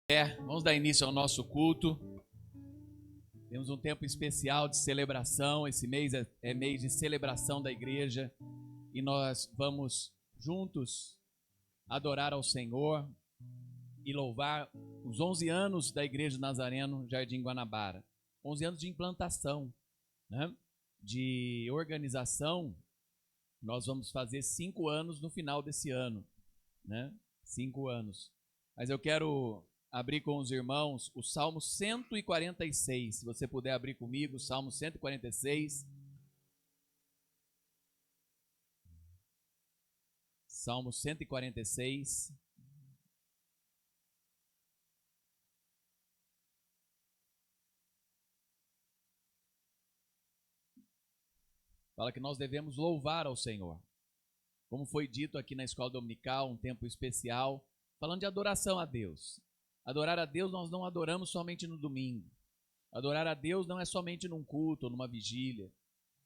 Vamos dar início ao nosso culto. Temos um tempo especial de celebração. Esse mês é mês de celebração da igreja e nós vamos juntos adorar ao Senhor e louvar os 11 anos da Igreja Nazareno Jardim Guanabara. 11 anos de implantação, né? De organização. Nós vamos fazer 5 anos no final desse ano, né? 5 anos. Mas eu quero abrir com os irmãos o Salmo 146. Se você puder abrir comigo, o Salmo 146. Salmo 146. Fala que nós devemos louvar ao Senhor. Como foi dito aqui na escola dominical, um tempo especial, falando de adoração a Deus. Adorar a Deus nós não adoramos somente no domingo. Adorar a Deus não é somente num culto ou numa vigília.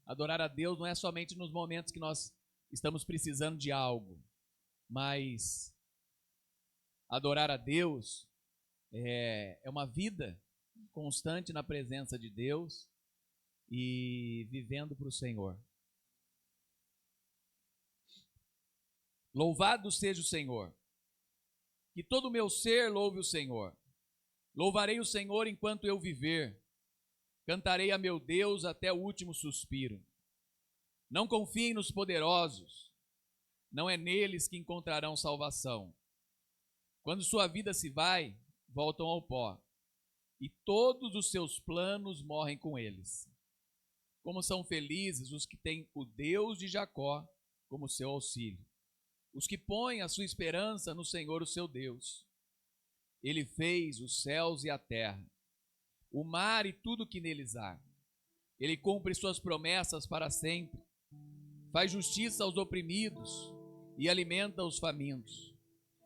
Adorar a Deus não é somente nos momentos que nós estamos precisando de algo. Mas adorar a Deus é uma vida constante na presença de Deus e vivendo para o Senhor. Louvado seja o Senhor. Que todo o meu ser louve o Senhor. Louvarei o Senhor enquanto eu viver. Cantarei a meu Deus até o último suspiro. Não confiem nos poderosos. Não é neles que encontrarão salvação. Quando sua vida se vai, voltam ao pó. E todos os seus planos morrem com eles. Como são felizes os que têm o Deus de Jacó como seu auxílio. Os que põem a sua esperança no Senhor, o seu Deus. Ele fez os céus e a terra, o mar e tudo que neles há. Ele cumpre suas promessas para sempre. Faz justiça aos oprimidos e alimenta os famintos.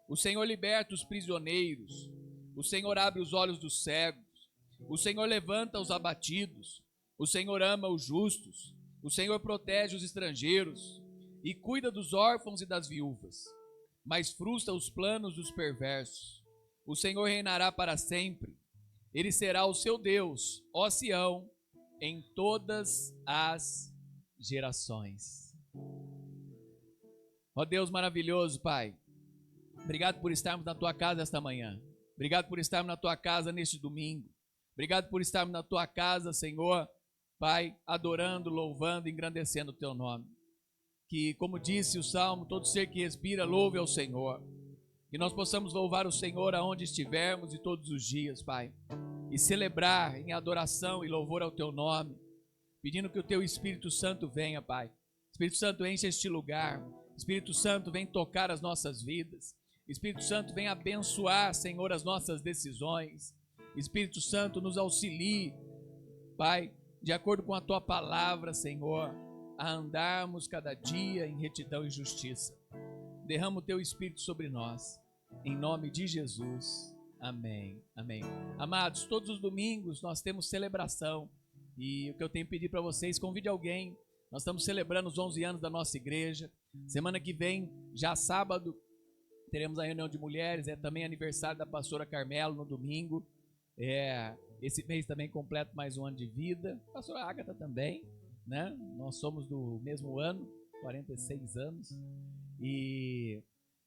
O Senhor liberta os prisioneiros. O Senhor abre os olhos dos cegos. O Senhor levanta os abatidos. O Senhor ama os justos. O Senhor protege os estrangeiros e cuida dos órfãos e das viúvas, mas frustra os planos dos perversos. O Senhor reinará para sempre. Ele será o seu Deus, ó Sião, em todas as gerações. Ó Deus maravilhoso, Pai, obrigado por estarmos na Tua casa esta manhã. Obrigado por estarmos na Tua casa neste domingo. Obrigado por estarmos na Tua casa, Senhor, Pai, adorando, louvando, engrandecendo o Teu nome. Que, como disse o Salmo, todo ser que respira, louve ao Senhor. Que nós possamos louvar o Senhor aonde estivermos e todos os dias, Pai. E celebrar em adoração e louvor ao Teu nome. Pedindo que o Teu Espírito Santo venha, Pai. Espírito Santo, enche este lugar. Espírito Santo, vem tocar as nossas vidas. Espírito Santo, vem abençoar, Senhor, as nossas decisões. Espírito Santo, nos auxilie, Pai, de acordo com a Tua palavra, Senhor, a andarmos cada dia em retidão e justiça. Derrama o Teu Espírito sobre nós, em nome de Jesus. Amém, amém. Amados, todos os domingos nós temos celebração, e o que eu tenho que pedir para vocês, convide alguém. Nós estamos celebrando os 11 anos da nossa igreja. Semana que vem, já sábado, teremos a reunião de mulheres, é também aniversário da pastora Carmelo no domingo. Esse mês também completo mais um ano de vida. A pastora Ágata também, né? Nós somos do mesmo ano, 46 anos.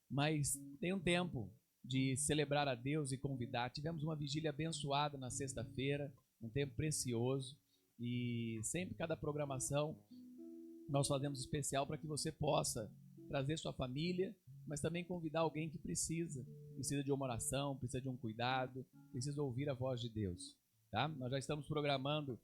Mas tem um tempo de celebrar a Deus e convidar. Tivemos uma vigília abençoada na sexta-feira, um tempo precioso. E sempre cada programação nós fazemos especial para que você possa trazer sua família, mas também convidar alguém que precisa de uma oração, precisa de um cuidado, precisa ouvir a voz de Deus, tá? Nós já estamos programando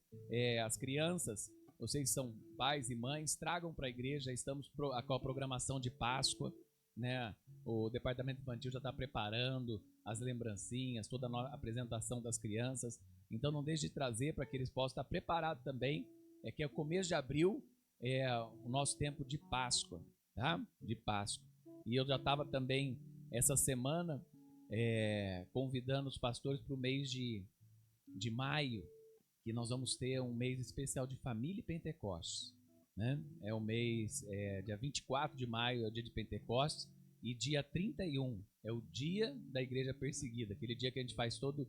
as crianças, vocês são pais e mães, tragam para a igreja, estamos com a programação de Páscoa, né? O departamento infantil já está preparando as lembrancinhas, toda a apresentação das crianças, então não deixe de trazer para que eles possam estar preparados também, que é o começo de abril, o nosso tempo de Páscoa, tá? De Páscoa. E eu já estava também essa semana convidando os pastores para o mês de maio, que nós vamos ter um mês especial de família e Pentecostes, né? É o mês, dia 24 de maio é o dia de Pentecostes, E dia 31 é o dia da igreja perseguida, aquele dia que a gente faz todo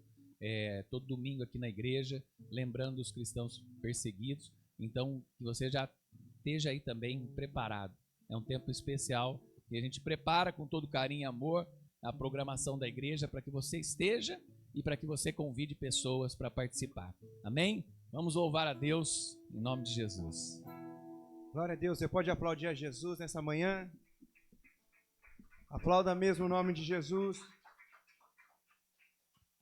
domingo aqui na igreja, lembrando os cristãos perseguidos. Então, que você já esteja aí também preparado. É um tempo especial e a gente prepara com todo carinho e amor a programação da igreja para que você esteja e para que você convide pessoas para participar. Amém? Vamos louvar a Deus em nome de Jesus. Glória a Deus. Você pode aplaudir a Jesus nessa manhã? Aplauda mesmo o nome de Jesus.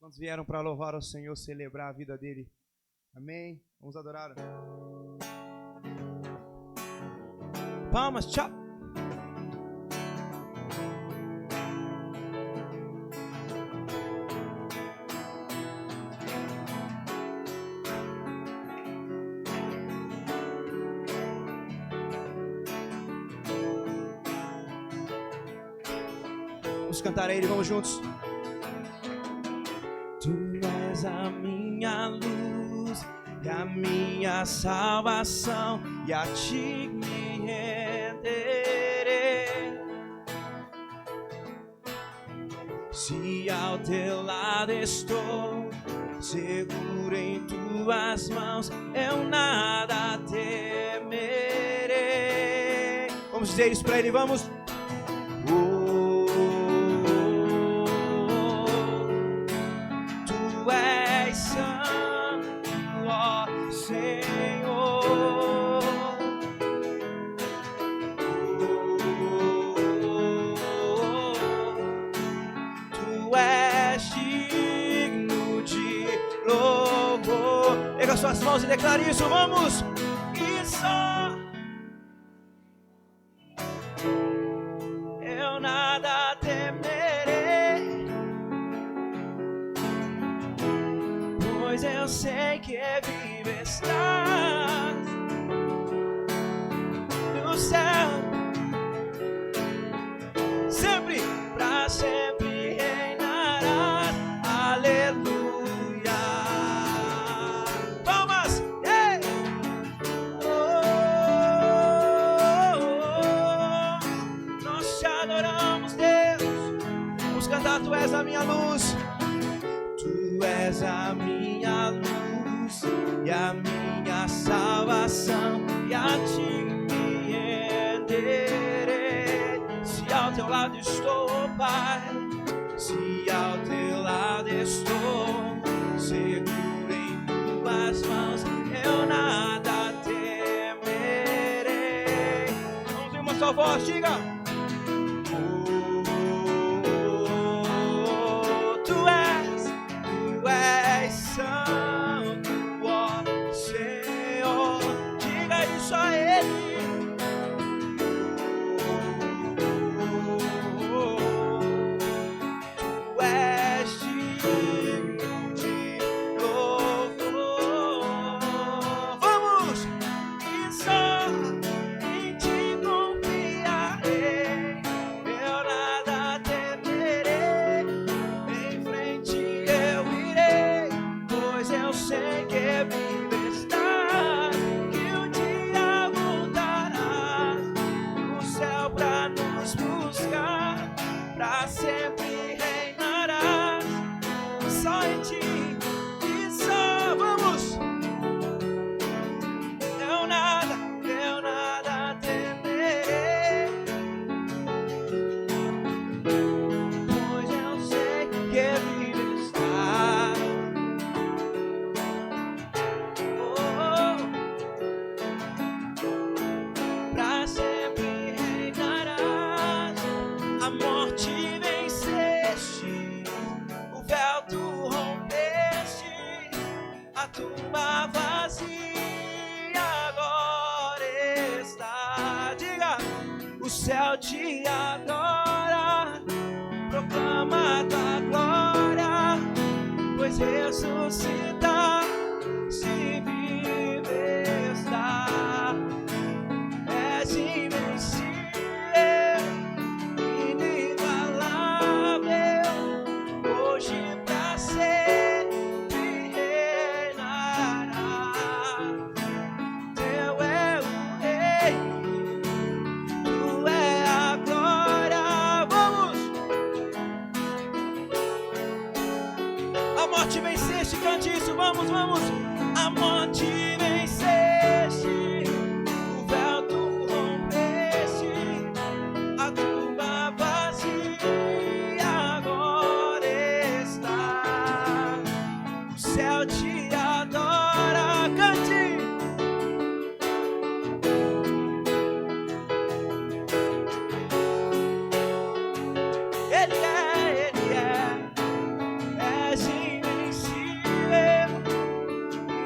Quantos vieram para louvar ao Senhor, celebrar a vida dele? Amém? Vamos adorar. Palmas, tchau. Vamos cantar a Ele, vamos juntos. Tu és a minha luz e a minha salvação, e a Ti me renderei. Se ao Teu lado estou, seguro em Tuas mãos, eu nada temerei. Vamos dizer isso para Ele, vamos. Suas mãos e declare isso, vamos! E só eu nada temerei, pois eu sei que vivo estás no céu, sempre, pra sempre reinarás, aleluia. Tu és a minha luz, Tu és a minha luz e a minha salvação, e a Ti me renderei. Se ao Teu lado estou, Pai, se ao Teu lado estou, seguro em Tuas mãos, eu nada temerei. Vamos ouvir uma só voz, diga. Te adora, proclama tua glória, pois ressuscita, se vive está, és invencível, inigualável, hoje pra sempre reinará. Teu é o Rei. morte venceste, cante isso, vamos, vamos. A morte venceste, o véu tu rompeste, a tumba vazia agora está, o céu te adora, cante. És invencível,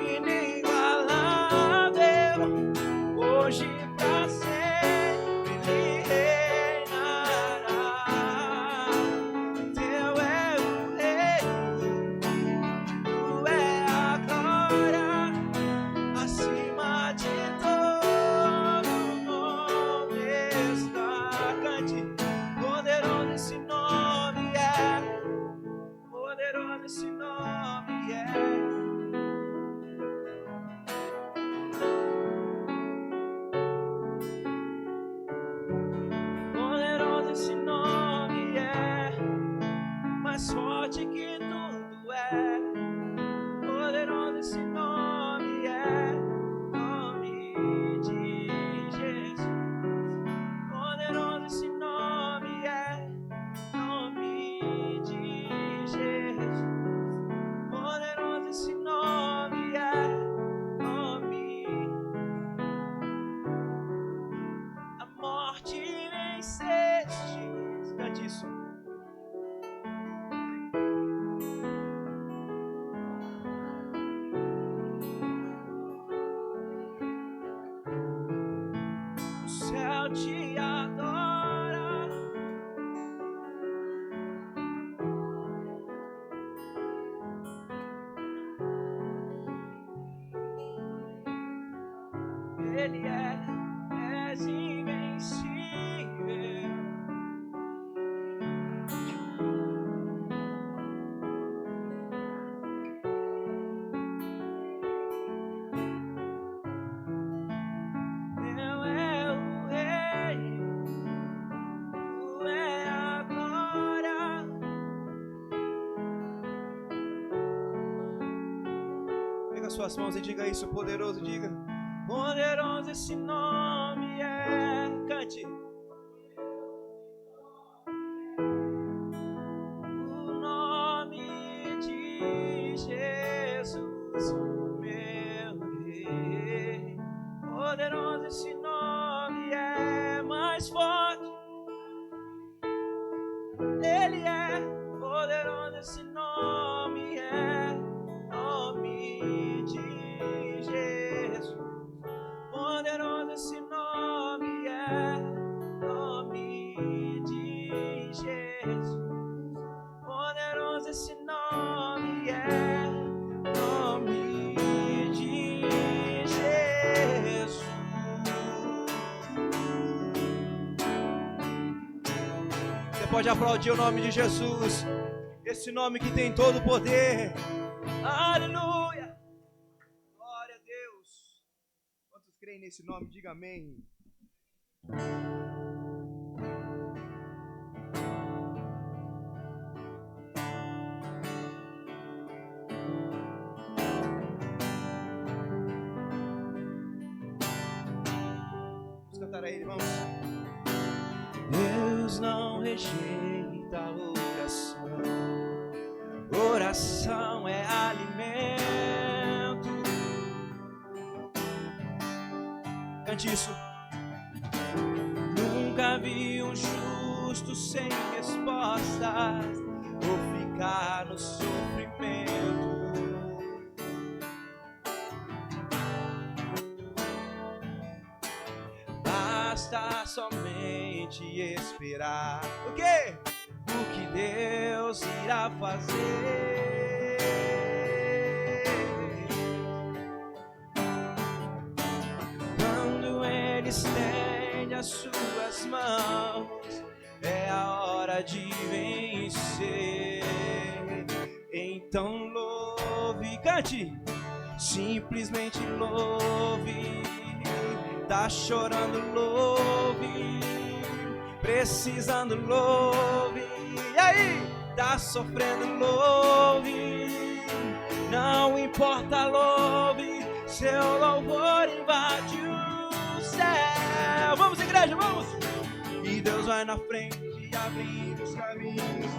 inigualável, hoje pra sempre reinará. Teu é o reino, tu é a glória, acima de todo nome está. Cante, poderoso esse nome é. Poderoso esse nome é. Poderoso esse nome é. Mais forte que tudo é. Poderoso esse nome é. Nome de Jesus. Poderoso esse nome é. Nome de Jesus, poderoso esse nome é, nome. A morte venceste, cante isso. O céu te adora. Ele és invencível. Teu é o reino, tu é a glória. Pega suas mãos e diga isso, poderoso, diga. Poderoso esse nome é. Cante. O nome de Jesus, meu rei. Poderoso esse nome é. Mais forte ele é. Poderoso esse nome é. Nome de Jesus. Poderoso esse nome é, nome de Jesus. Poderoso esse nome é, nome de Jesus. Você pode aplaudir o nome de Jesus, esse nome que tem todo o poder. Aleluia. Glória a Deus. Quantos creem nesse nome? Diga amém. Vamos cantar a ele, vamos. Deus não rejeita a oração. Oração é alimento. Cante isso. Nunca vi um justo sem respostas ou ficar no sofrimento. Basta somente esperar. O quê? O que Deus irá fazer. Quando Ele estende as suas mãos, é a hora de vencer. Então louve, cante, simplesmente louve. Tá chorando, louve. Precisando, louve. E aí? Tá sofrendo, louve. importa, louve, seu louvor invade o céu. Vamos, igreja, vamos! E Deus vai na frente, abrindo os caminhos,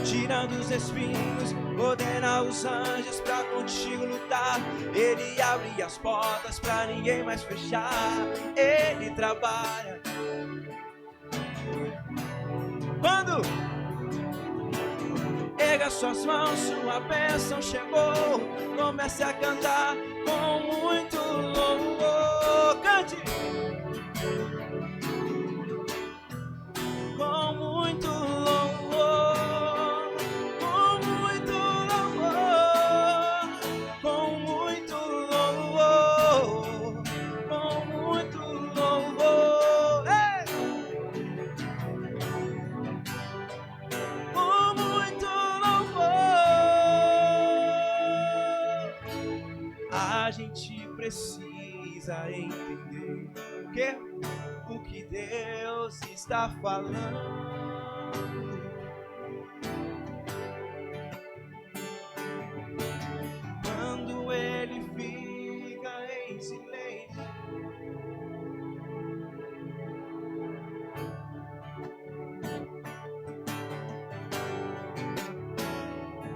tirando os espinhos, ordena os anjos pra contigo lutar. Ele abre as portas pra ninguém mais fechar. Ele trabalha. Quando erga suas mãos, sua bênção chegou. Comece a cantar com muito louvor. Cante! Com muito louvor, com muito louvor, com muito louvor, com muito louvor, ei! Com muito louvor. A gente precisa entender o que Deus está falando. Quando Ele fica em silêncio,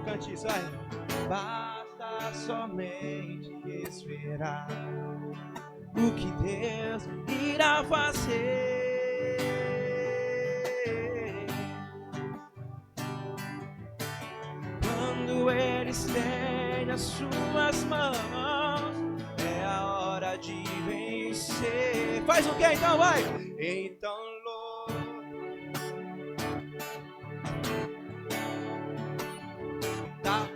cante isso, vai. Basta somente esperar o que Deus irá fazer. Quando Ele estende as suas mãos, é a hora de vencer. Faz o que então, vai? Então tá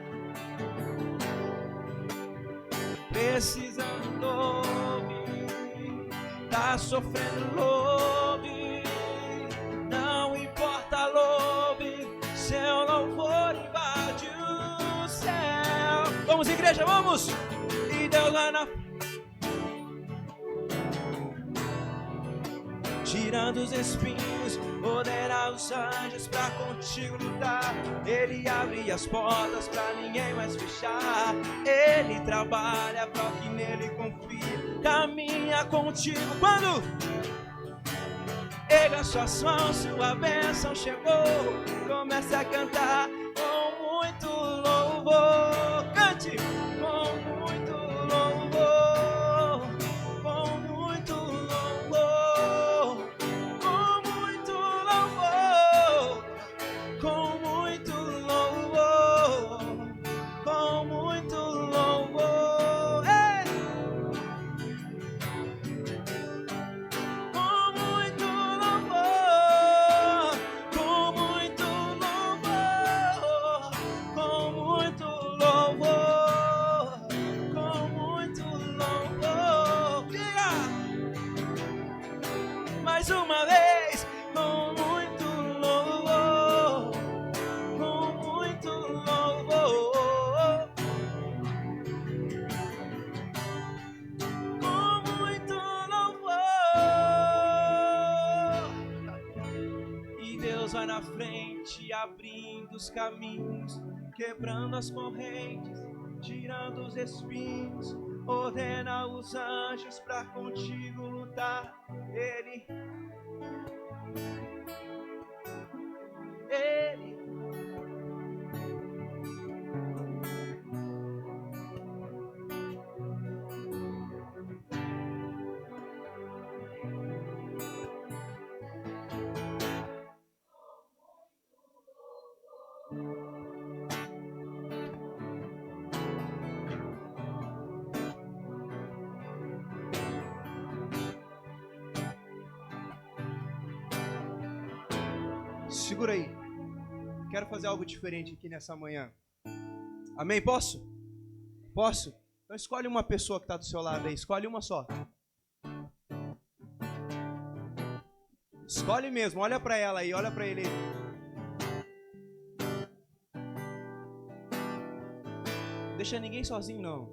precisando ouvir, tá sofrendo, louve, não importa, louve, seu louvor invade o céu. Vamos, igreja, vamos! E Deus lá na tirando os espinhos, ordena os anjos pra contigo lutar. Ele abre as portas pra ninguém mais fechar. Ele trabalha pra que nele confie, caminha contigo. Quando erga suas mãos, sua bênção chegou. Comece a cantar com muito louvor. Cante com muito louvor, com muito louvor, com muito louvor, com muito louvor, com muito louvor, ei! Com muito louvor, com muito louvor, com muito louvor, com muito louvor. Diga mais uma vez, com muito louvor, com muito louvor, com muito louvor. E Deus vai na frente, abrindo os caminhos, quebrando as correntes, tirando os espinhos, ordena os anjos pra contigo lutar. Ele segura aí. Quero fazer algo diferente aqui nessa manhã. Amém? Posso? Posso? Então escolhe uma pessoa que está do seu lado aí. Escolhe uma só. Escolhe mesmo. Olha para ela aí. Olha para ele aí. Deixa ninguém sozinho, não.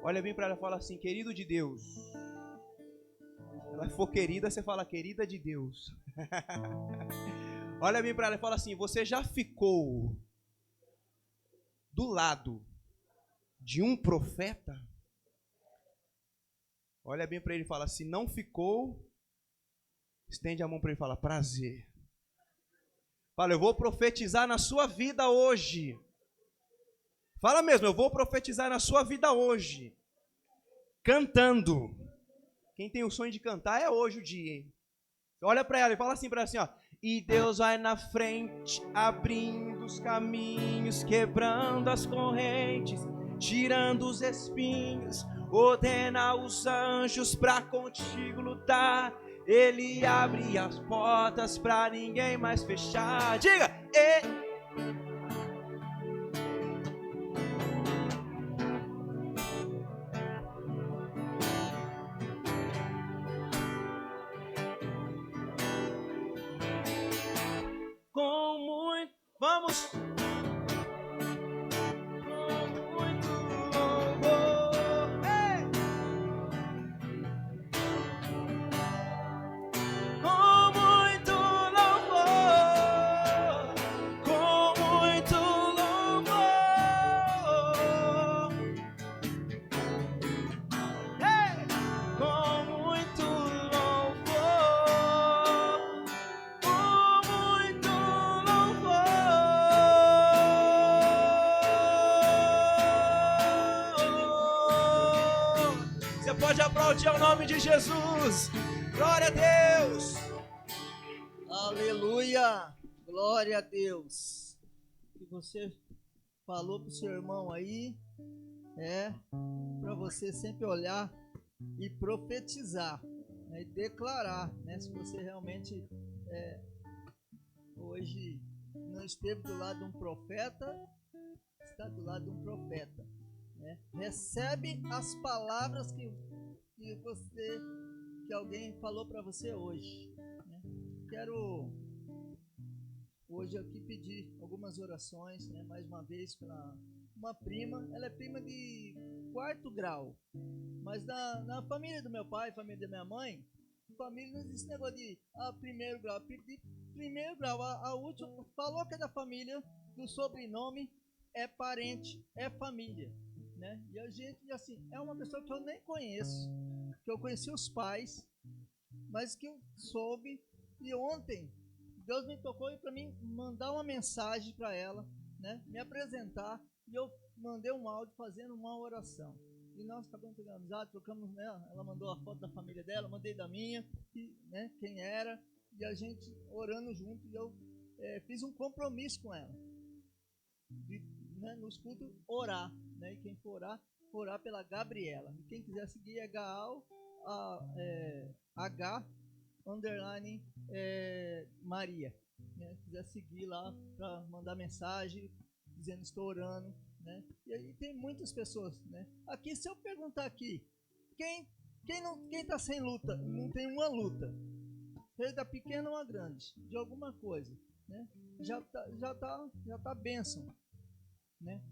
Olha bem para ela e fala assim: querido de Deus. Se ela for querida, você fala querida de Deus. Olha bem para ela e fala assim: você já ficou do lado de um profeta, olha bem para ele e fala, se não ficou, estende a mão para ele e fala, prazer. Fala, eu vou profetizar na sua vida hoje. Fala mesmo, eu vou profetizar na sua vida hoje. Cantando. Quem tem o sonho de cantar é hoje o dia, hein? Olha para ela e fala assim para ela assim, ó. E Deus vai na frente, abrindo os caminhos, quebrando as correntes, tirando os espinhos, ordena os anjos para contigo lutar. Ele abre as portas para ninguém mais fechar. Diga! Com muito, vamos. Com muito louvor. Ei! Com muito louvor. Com muito louvor. Ei! Com muito louvor. Com muito louvor. Você pode aplaudir ao nome de Jesus. Glória a Deus. Aleluia! Glória a Deus! O que você falou para o seu irmão aí é para você sempre olhar e profetizar, né, e declarar, né, se você realmente hoje não esteve do lado de um profeta, está do lado de um profeta, né? Recebe as palavras que alguém falou para você hoje, né? Quero hoje aqui pedir algumas orações, né, mais uma vez para uma prima. Ela é prima de 4º grau, mas na família do meu pai, família da minha mãe, família não existe negócio de 1º grau, de 1º grau, a última falou que é da família, do sobrenome, é parente, é família, né? E a gente, assim, é uma pessoa que eu nem conheço, que eu conheci os pais, mas que eu soube, e ontem Deus me tocou para mim mandar uma mensagem para ela, né, me apresentar, e eu mandei um áudio fazendo uma oração. E nós acabamos pegando amizade, trocamos, né, ela mandou a foto da família dela, mandei da minha, e, né, quem era, e a gente orando junto, e eu fiz um compromisso com ela, de, né, nos cultos orar, né, e quem for orar pela Gabriela. E quem quiser seguir é H _ Maria, né? Quiser seguir lá para mandar mensagem dizendo estou orando, né? E aí tem muitas pessoas, né? Aqui, se eu perguntar aqui, quem está sem luta, não tem uma luta, seja da pequena ou a grande, de alguma coisa, né? Já tá bênção, né?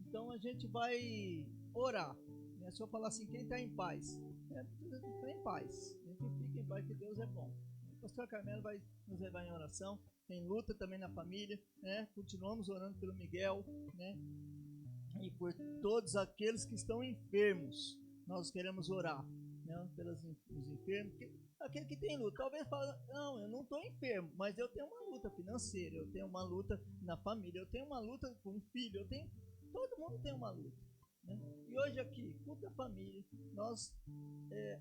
Então a gente vai orar, né? Se eu falar assim, quem está em paz, está em paz, a gente fica em paz, que Deus é bom. O pastor Carmelo vai nos levar em oração. Tem luta também na família, né? Continuamos orando pelo Miguel, né? E por todos aqueles que estão enfermos, nós queremos orar, né? Pelos enfermos, aquele que tem luta, talvez fale, não, eu não estou enfermo, mas eu tenho uma luta financeira, eu tenho uma luta na família, eu tenho uma luta com um filho, todo mundo tem uma luta, né? E hoje aqui, culto da família, nós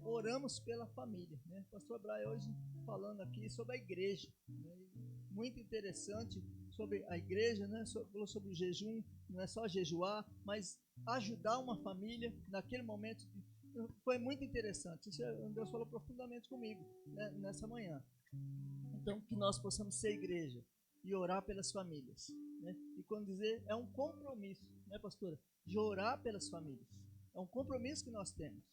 oramos pela família, né? Pastor Brian hoje falando aqui sobre a igreja, né? Muito interessante sobre a igreja, né? Falou sobre o jejum, não é só jejuar, mas ajudar uma família naquele momento. Foi muito interessante. Isso Deus falou profundamente comigo, né, nessa manhã. Então, que nós possamos ser igreja e orar pelas famílias, né? E quando dizer, é um compromisso, né, pastora? De orar pelas famílias. É um compromisso que nós temos.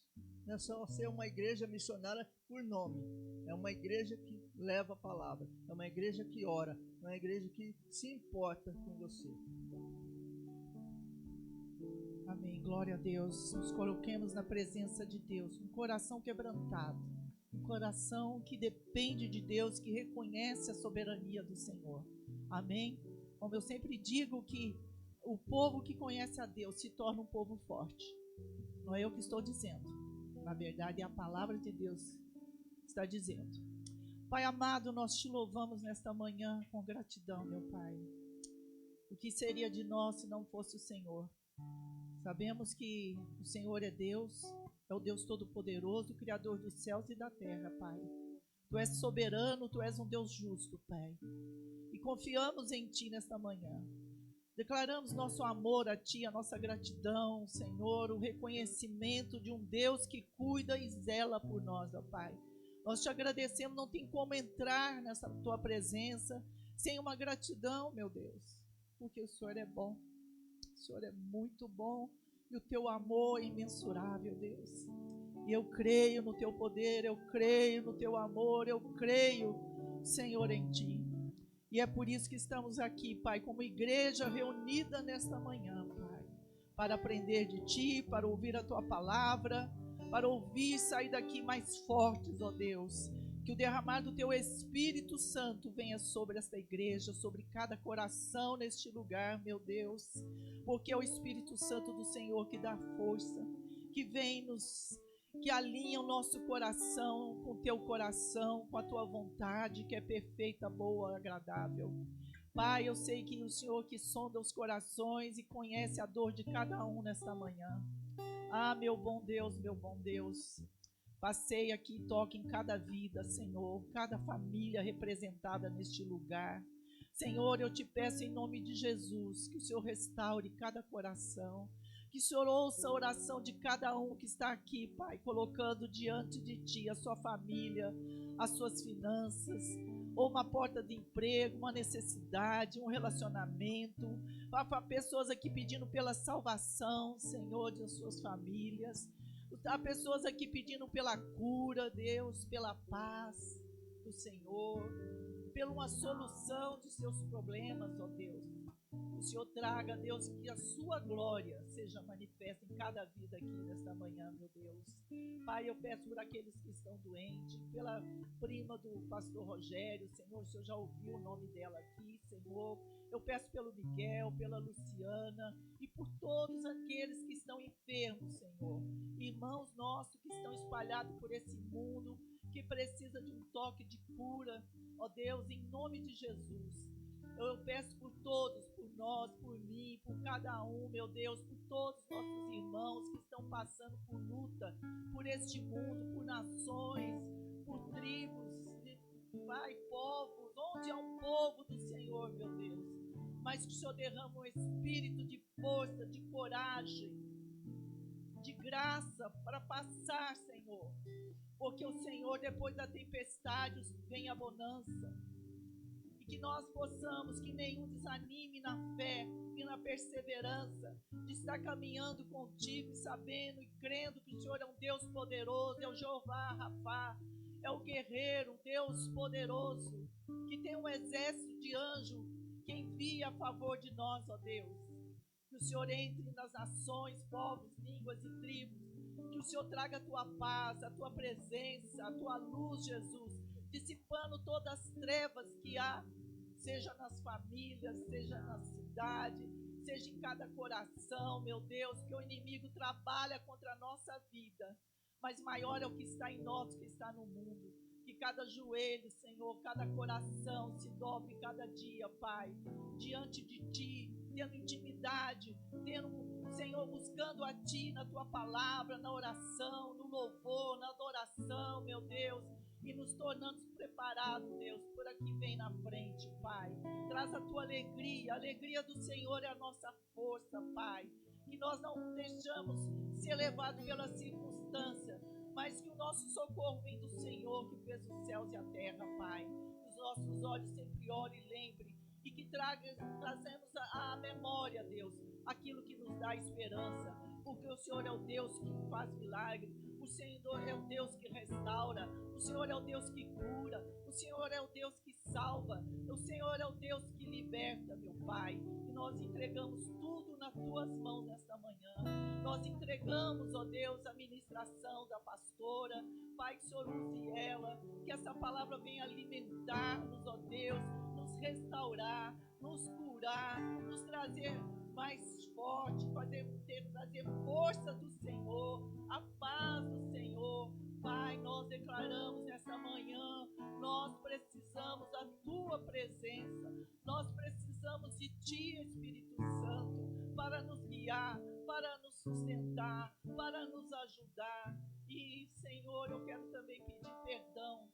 Não é só ser uma igreja missionária por nome. É uma igreja que leva a palavra. É uma igreja que ora. É uma igreja que se importa com você. Amém, glória a Deus. Nos coloquemos na presença de Deus, um coração quebrantado, um coração que depende de Deus, que reconhece a soberania do Senhor. Amém? Como eu sempre digo, que o povo que conhece a Deus se torna um povo forte. Não é eu que estou dizendo. Na verdade, é a palavra de Deus que está dizendo. Pai amado, nós te louvamos nesta manhã com gratidão, meu Pai. O que seria de nós se não fosse o Senhor? Sabemos que o Senhor é Deus, é o Deus Todo-Poderoso, Criador dos céus e da terra, Pai. Tu és soberano, Tu és um Deus justo, Pai. E confiamos em Ti nesta manhã. Declaramos nosso amor a Ti, a nossa gratidão, Senhor, o reconhecimento de um Deus que cuida e zela por nós, ó Pai. Nós Te agradecemos, não tem como entrar nessa Tua presença sem uma gratidão, meu Deus, porque o Senhor é bom, o Senhor é muito bom e o Teu amor é imensurável, Deus. E eu creio no Teu poder, eu creio no Teu amor, eu creio, Senhor, em Ti. E é por isso que estamos aqui, Pai, como igreja reunida nesta manhã, Pai, para aprender de Ti, para ouvir a Tua palavra, para ouvir e sair daqui mais fortes, ó Deus. Que o derramar do Teu Espírito Santo venha sobre esta igreja, sobre cada coração neste lugar, meu Deus, porque é o Espírito Santo do Senhor que dá força, que vem que alinha o nosso coração com o Teu coração, com a Tua vontade, que é perfeita, boa, agradável. Pai, eu sei que o Senhor que sonda os corações e conhece a dor de cada um nesta manhã. Ah, meu bom Deus, passei aqui e toque em cada vida, Senhor, cada família representada neste lugar. Senhor, eu Te peço em nome de Jesus, que o Senhor restaure cada coração, que o Senhor ouça a oração de cada um que está aqui, Pai, colocando diante de Ti a sua família, as suas finanças, ou uma porta de emprego, uma necessidade, um relacionamento. Há pessoas aqui pedindo pela salvação, Senhor, de suas famílias. Há pessoas aqui pedindo pela cura, Deus, pela paz do Senhor, pela uma solução de seus problemas, ó Deus. O Senhor traga, Deus, que a sua glória seja manifesta em cada vida aqui nesta manhã, meu Deus. Pai, eu peço por aqueles que estão doentes, pela prima do pastor Rogério, Senhor, o Senhor já ouviu o nome dela aqui, Senhor. Eu peço pelo Miguel, pela Luciana e por todos aqueles que estão enfermos, Senhor. Irmãos nossos que estão espalhados por esse mundo, que precisa de um toque de cura, ó Deus, em nome de Jesus. Eu peço por todos, por nós, por mim, por cada um, meu Deus, por todos os nossos irmãos que estão passando por luta, por este mundo, por nações, por tribos, Pai, povos, onde é o povo do Senhor, meu Deus. Mas que o Senhor derrama um espírito de força, de coragem, de graça para passar, Senhor. Porque o Senhor, depois da tempestade, vem a bonança. Que nós possamos, que nenhum desanime na fé e na perseverança, de estar caminhando contigo, sabendo e crendo que o Senhor é um Deus poderoso, é o Jeová Rafá, é o guerreiro, Deus poderoso, que tem um exército de anjos que envia a favor de nós, ó Deus. Que o Senhor entre nas nações, povos, línguas e tribos, que o Senhor traga a Tua paz, a Tua presença, a Tua luz, Jesus, dissipando todas as trevas que há, seja nas famílias, seja na cidade, seja em cada coração, meu Deus, que o inimigo trabalha contra a nossa vida, mas maior é o que está em nós, que está no mundo. Que cada joelho, Senhor, cada coração se dobre cada dia, Pai, diante de Ti, tendo intimidade, Senhor, buscando a Ti na Tua palavra, na oração, no louvor, na adoração, meu Deus, e nos tornando preparados, Deus, por aqui vem na frente, Pai. Traz a Tua alegria, a alegria do Senhor é a nossa força, Pai. Que nós não deixamos ser levados pela circunstância, mas que o nosso socorro vem do Senhor, que fez os céus e a terra, Pai. Os nossos olhos sempre olhem e lembrem, e que trazemos à memória, Deus, aquilo que nos dá esperança, porque o Senhor é o Deus que faz milagre. O Senhor é o Deus que restaura, o Senhor é o Deus que cura, o Senhor é o Deus que salva, o Senhor é o Deus que liberta, meu Pai. E nós entregamos tudo nas Tuas mãos nesta manhã. Nós entregamos, ó Deus, a ministração da pastora. Pai, que o Senhor use ela, que essa palavra venha alimentar-nos, ó Deus, nos restaurar, nos curar, nos trazer mais forte, trazer força do Senhor, a paz do Senhor. Pai, nós declaramos nessa manhã, nós precisamos da Tua presença, nós precisamos de Ti, Espírito Santo, para nos guiar, para nos sustentar, para nos ajudar. E, Senhor, eu quero também pedir perdão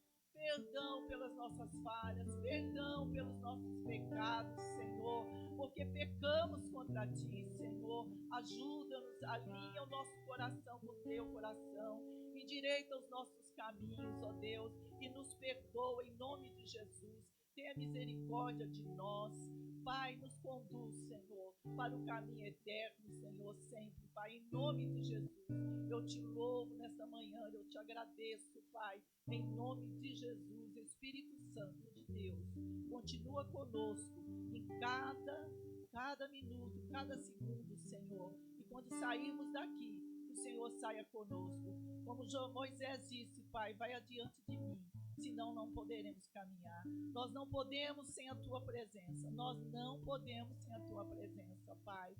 pelas nossas falhas, perdão pelos nossos pecados, Senhor, porque pecamos contra Ti, Senhor. Ajuda-nos, alinha o nosso coração com o Teu coração, endireita os nossos caminhos, ó Deus, e nos perdoa em nome de Jesus. Tenha misericórdia de nós, Pai, nos conduz, Senhor, para o caminho eterno, Senhor, sempre, Pai, em nome de Jesus. Eu te louvo nesta manhã, eu te agradeço, Pai, em nome de Jesus. Espírito Santo de Deus, continua conosco em cada minuto, cada segundo, Senhor. E quando sairmos daqui, o Senhor saia conosco. Como Moisés disse, Pai, vai adiante de mim, senão não poderemos caminhar. Nós não podemos sem a Tua presença. Nós não podemos sem a Tua presença, Pai.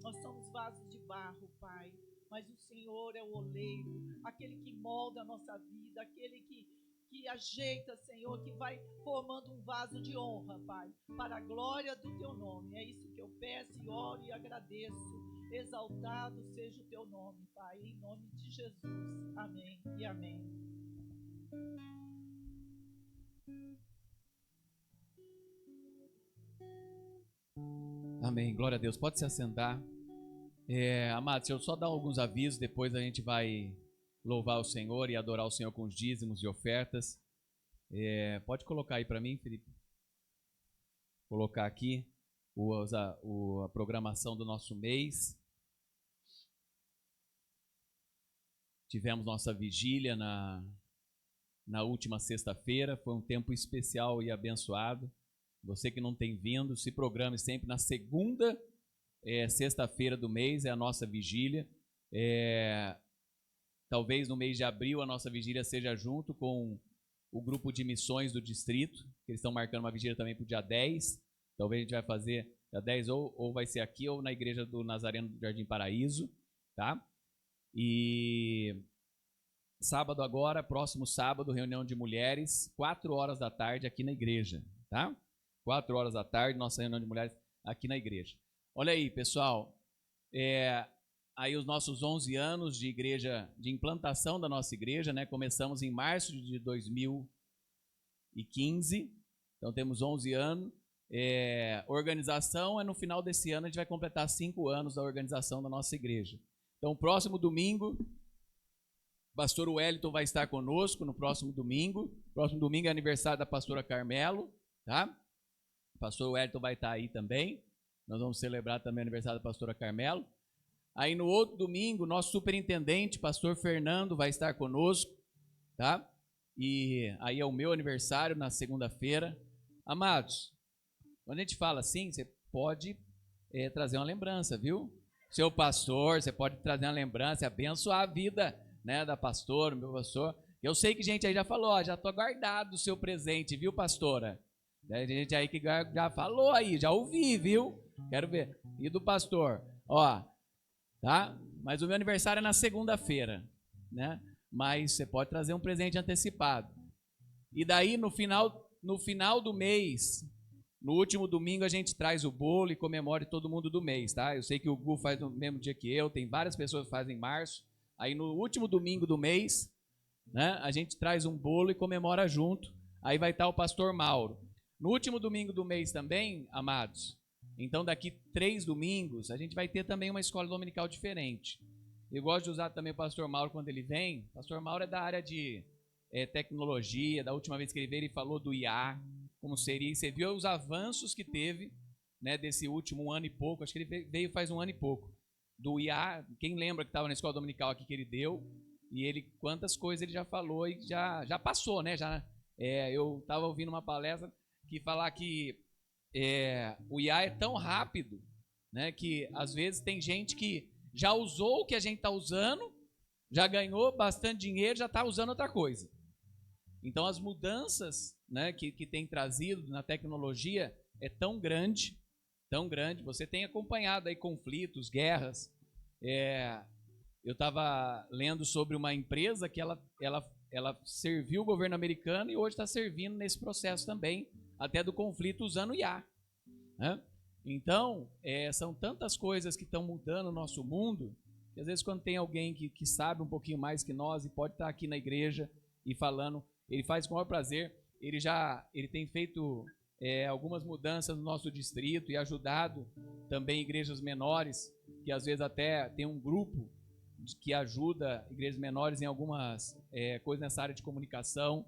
Nós somos vasos de barro, Pai, mas o Senhor é o oleiro, aquele que molda a nossa vida, aquele que ajeita, Senhor, que vai formando um vaso de honra, Pai, para a glória do Teu nome. É isso que eu peço e oro e agradeço. Exaltado seja o Teu nome, Pai, em nome de Jesus. Amém e amém. Amém, glória a Deus. Pode se assentar. Amados, se eu só dar alguns avisos, depois a gente vai louvar o Senhor e adorar o Senhor com os dízimos e ofertas. Pode colocar aí para mim, Felipe. Colocar aqui a programação do nosso mês. Tivemos nossa vigília na última sexta-feira. Foi um tempo especial e abençoado. Você que não tem vindo, se programe sempre na segunda sexta-feira do mês, é a nossa vigília. Talvez no mês de abril a nossa vigília seja junto com o grupo de missões do distrito, que eles estão marcando uma vigília também para o dia 10. Talvez a gente vai fazer dia 10 ou vai ser aqui ou na igreja do Nazareno do Jardim Paraíso, tá? E sábado agora, próximo sábado, reunião de mulheres, 4 horas da tarde aqui na igreja, tá? 4 horas da tarde, nossa reunião de mulheres aqui na igreja. Olha aí, pessoal, aí os nossos 11 anos de igreja, de implantação da nossa igreja, né? Começamos em março de 2015, então temos 11 anos. Organização no final desse ano, a gente vai completar 5 anos da organização da nossa igreja. Então, próximo domingo, o pastor Wellington vai estar conosco no próximo domingo. Próximo domingo é aniversário da pastora Carmelo, tá? O pastor Wellington vai estar aí também. Nós vamos celebrar também o aniversário da pastora Carmelo. Aí no outro domingo, nosso superintendente, pastor Fernando, vai estar conosco, tá? E aí é o meu aniversário na segunda-feira. Amados, quando a gente fala assim, você pode trazer uma lembrança, viu? Seu pastor, você pode trazer uma lembrança, abençoar a vida, né, da pastora, meu pastor. Eu sei que gente aí já falou, já estou guardado o seu presente, viu, pastora? Tem gente aí que já falou aí, já ouvi, viu? Quero ver. E do pastor? Ó, tá? Mas o meu aniversário é na segunda-feira, né? Mas você pode trazer um presente antecipado. E daí, no final do mês, no último domingo, a gente traz o bolo e comemora todo mundo do mês, tá? Eu sei que o Gu faz no mesmo dia que eu, tem várias pessoas que fazem em março. Aí, no último domingo do mês, né, a gente traz um bolo e comemora junto. Aí vai estar o pastor Mauro. No último domingo do mês também, amados, então daqui 3 domingos, a gente vai ter também uma escola dominical diferente. Eu gosto de usar também o pastor Mauro quando ele vem. O pastor Mauro é da área de tecnologia. Da última vez que ele veio, ele falou do IA, como seria. E você viu os avanços que teve, né, desse último ano e pouco. Acho que ele veio faz 1 ano e pouco. Do IA, quem lembra que estava na escola dominical aqui que ele deu? E ele, quantas coisas ele já falou e já passou, né? Eu estava ouvindo uma palestra que falar que o IA é tão rápido, né, que às vezes tem gente que já usou o que a gente está usando, já ganhou bastante dinheiro, já está usando outra coisa. Então as mudanças, né, que tem trazido na tecnologia é tão grande, você tem acompanhado aí conflitos, guerras. Eu estava lendo sobre uma empresa que ela serviu o governo americano e hoje está servindo nesse processo também, até do conflito usando IA, né? Então, são tantas coisas que estão mudando o nosso mundo, que às vezes quando tem alguém que sabe um pouquinho mais que nós e pode estar aqui na igreja e falando, ele faz com o maior prazer. Ele tem feito algumas mudanças no nosso distrito e ajudado também igrejas menores, que às vezes até tem um grupo que ajuda igrejas menores em algumas coisas nessa área de comunicação,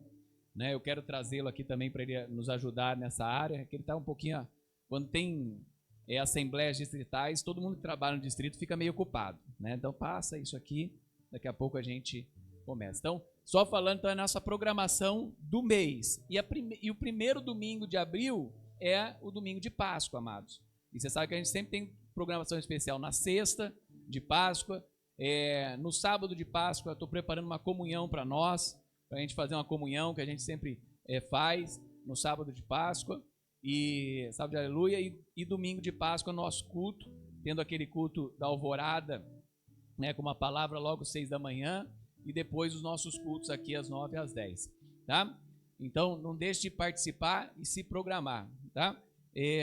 né? Eu quero trazê-lo aqui também para ele nos ajudar nessa área, que ele está um pouquinho... Quando tem assembleias distritais, todo mundo que trabalha no distrito fica meio ocupado, né? Então passa isso aqui, daqui a pouco a gente começa. Então, só falando, então, a nossa programação do mês. E o primeiro domingo de abril é o domingo de Páscoa, amados. E você sabe que a gente sempre tem programação especial na sexta de Páscoa. No sábado de Páscoa, eu estou preparando uma comunhão para nós, para a gente fazer uma comunhão que a gente sempre faz no sábado de Páscoa. E sábado de aleluia, e domingo de Páscoa, nosso culto, tendo aquele culto da alvorada, né, com uma palavra logo às 6 da manhã, e depois os nossos cultos aqui às 9 e às 10, tá? Então, não deixe de participar e se programar, tá?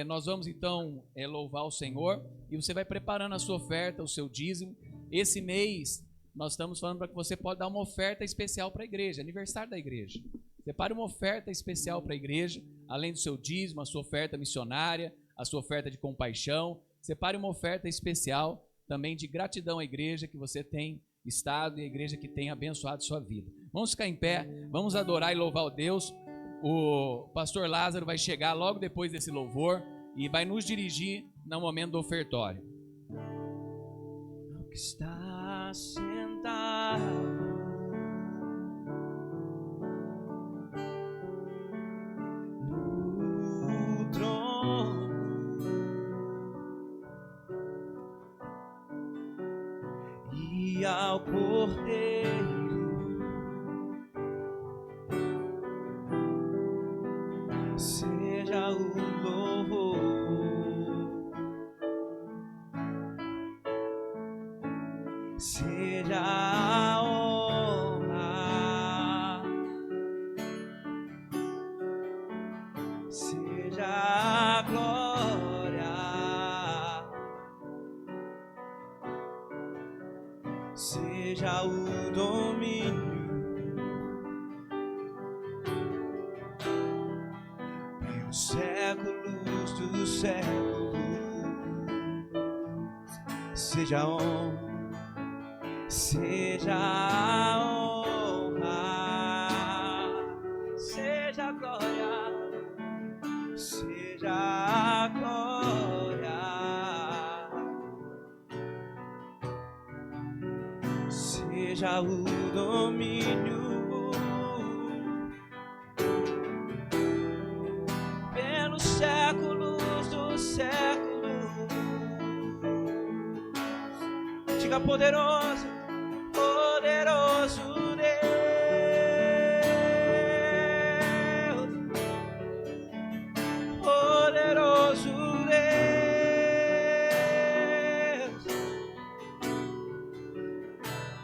Nós vamos então louvar o Senhor, e você vai preparando a sua oferta, o seu dízimo. Esse mês, nós estamos falando para que você pode dar uma oferta especial para a igreja, aniversário da igreja. Separe uma oferta especial para a igreja, além do seu dízimo, a sua oferta missionária, a sua oferta de compaixão. Separe uma oferta especial também de gratidão à igreja que você tem estado e a igreja que tem abençoado sua vida. Vamos ficar em pé, vamos adorar e louvar o Deus. O pastor Lázaro vai chegar logo depois desse louvor e vai nos dirigir no momento do ofertório. Que está sentado e ao Cordeiro seja o louvor, seja a honra, seja a glória, seja o domínio pelos séculos dos séculos, seja a honra, seja a honra, seja a glória, seja a glória, seja o domínio pelos séculos dos séculos. Diga poderoso, poderoso Deus, poderoso Deus,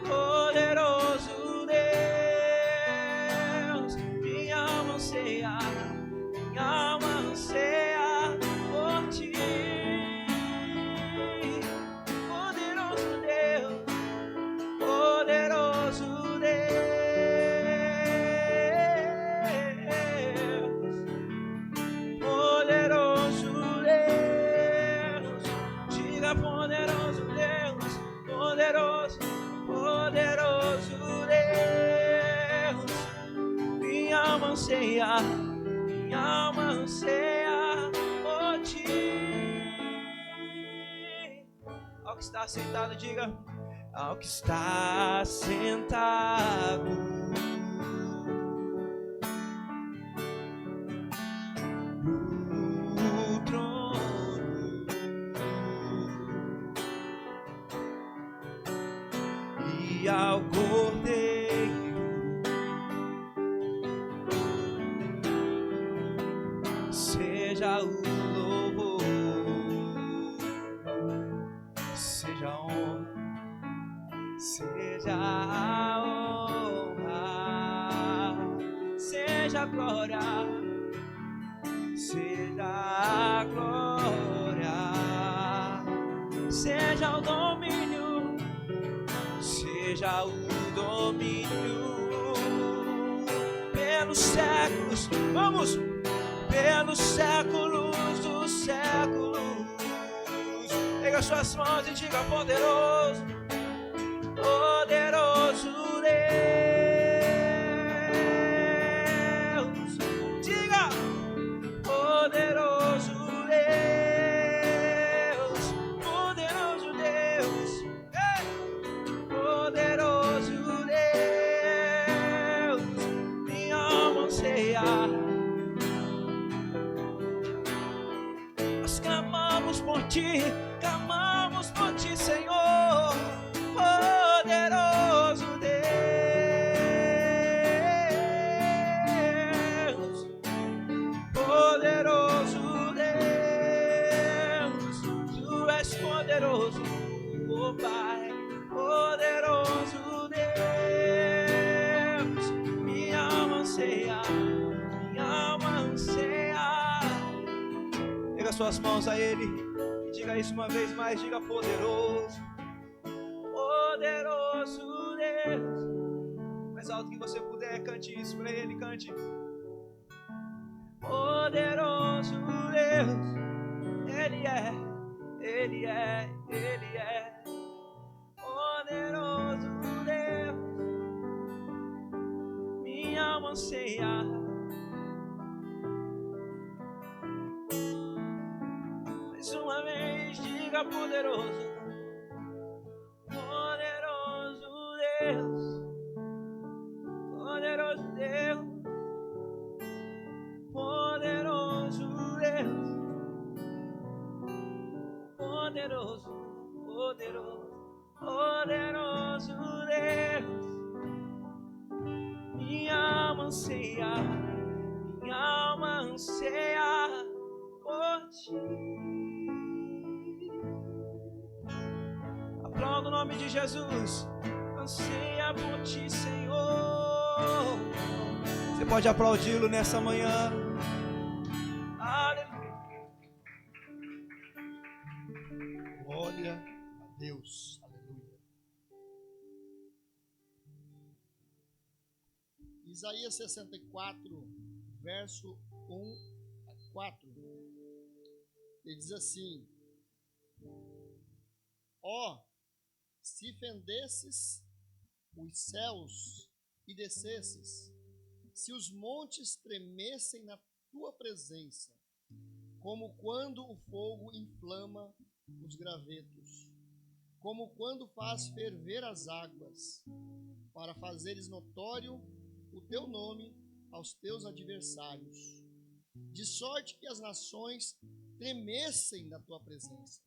poderoso Deus. Minha alma anseia por ti, poderoso Deus, poderoso Deus, poderoso Deus. Diga poderoso Deus, poderoso, poderoso Deus. Minha alma anseia por ti. Ao que está sentado, diga: ao que está sentado no trono e ao Cordeiro seja o seja a honra, seja a honra, seja a glória, seja a glória, seja o domínio, seja o domínio pelos séculos, vamos, pelos séculos dos séculos. Pega suas mãos e diga: poderoso, poderoso Deus. Diga: poderoso Deus, poderoso Deus, ei! Poderoso Deus, minha alma anseia. Nós clamamos por ti, Senhor, poderoso Deus, poderoso Deus, tu és poderoso, oh Pai, poderoso Deus, minha alma anseia, minha alma anseia. Pega suas mãos a Ele. Diga isso uma vez mais, diga: poderoso, poderoso Deus. Mais alto que você puder, cante isso para Ele, cante. Poderoso Deus, Ele é, Ele é, Ele é. Poderoso Deus, minha alma anseia. Mais uma vez, diga: poderoso, poderoso Deus, poderoso Deus, poderoso Deus, poderoso, poderoso, poderoso Deus, minha alma anseia, minha alma anseia por ti. Aplauda o nome de Jesus. Anseia por ti, Senhor. Você pode aplaudi-lo nessa manhã. Aleluia. Glória a Deus. Aleluia. Isaías 64, verso 1 a 4. Ele diz assim: ó, se fendesses os céus e descesses, se os montes tremessem na tua presença, como quando o fogo inflama os gravetos, como quando faz ferver as águas, para fazeres notório o teu nome aos teus adversários, de sorte que as nações tremessem na tua presença.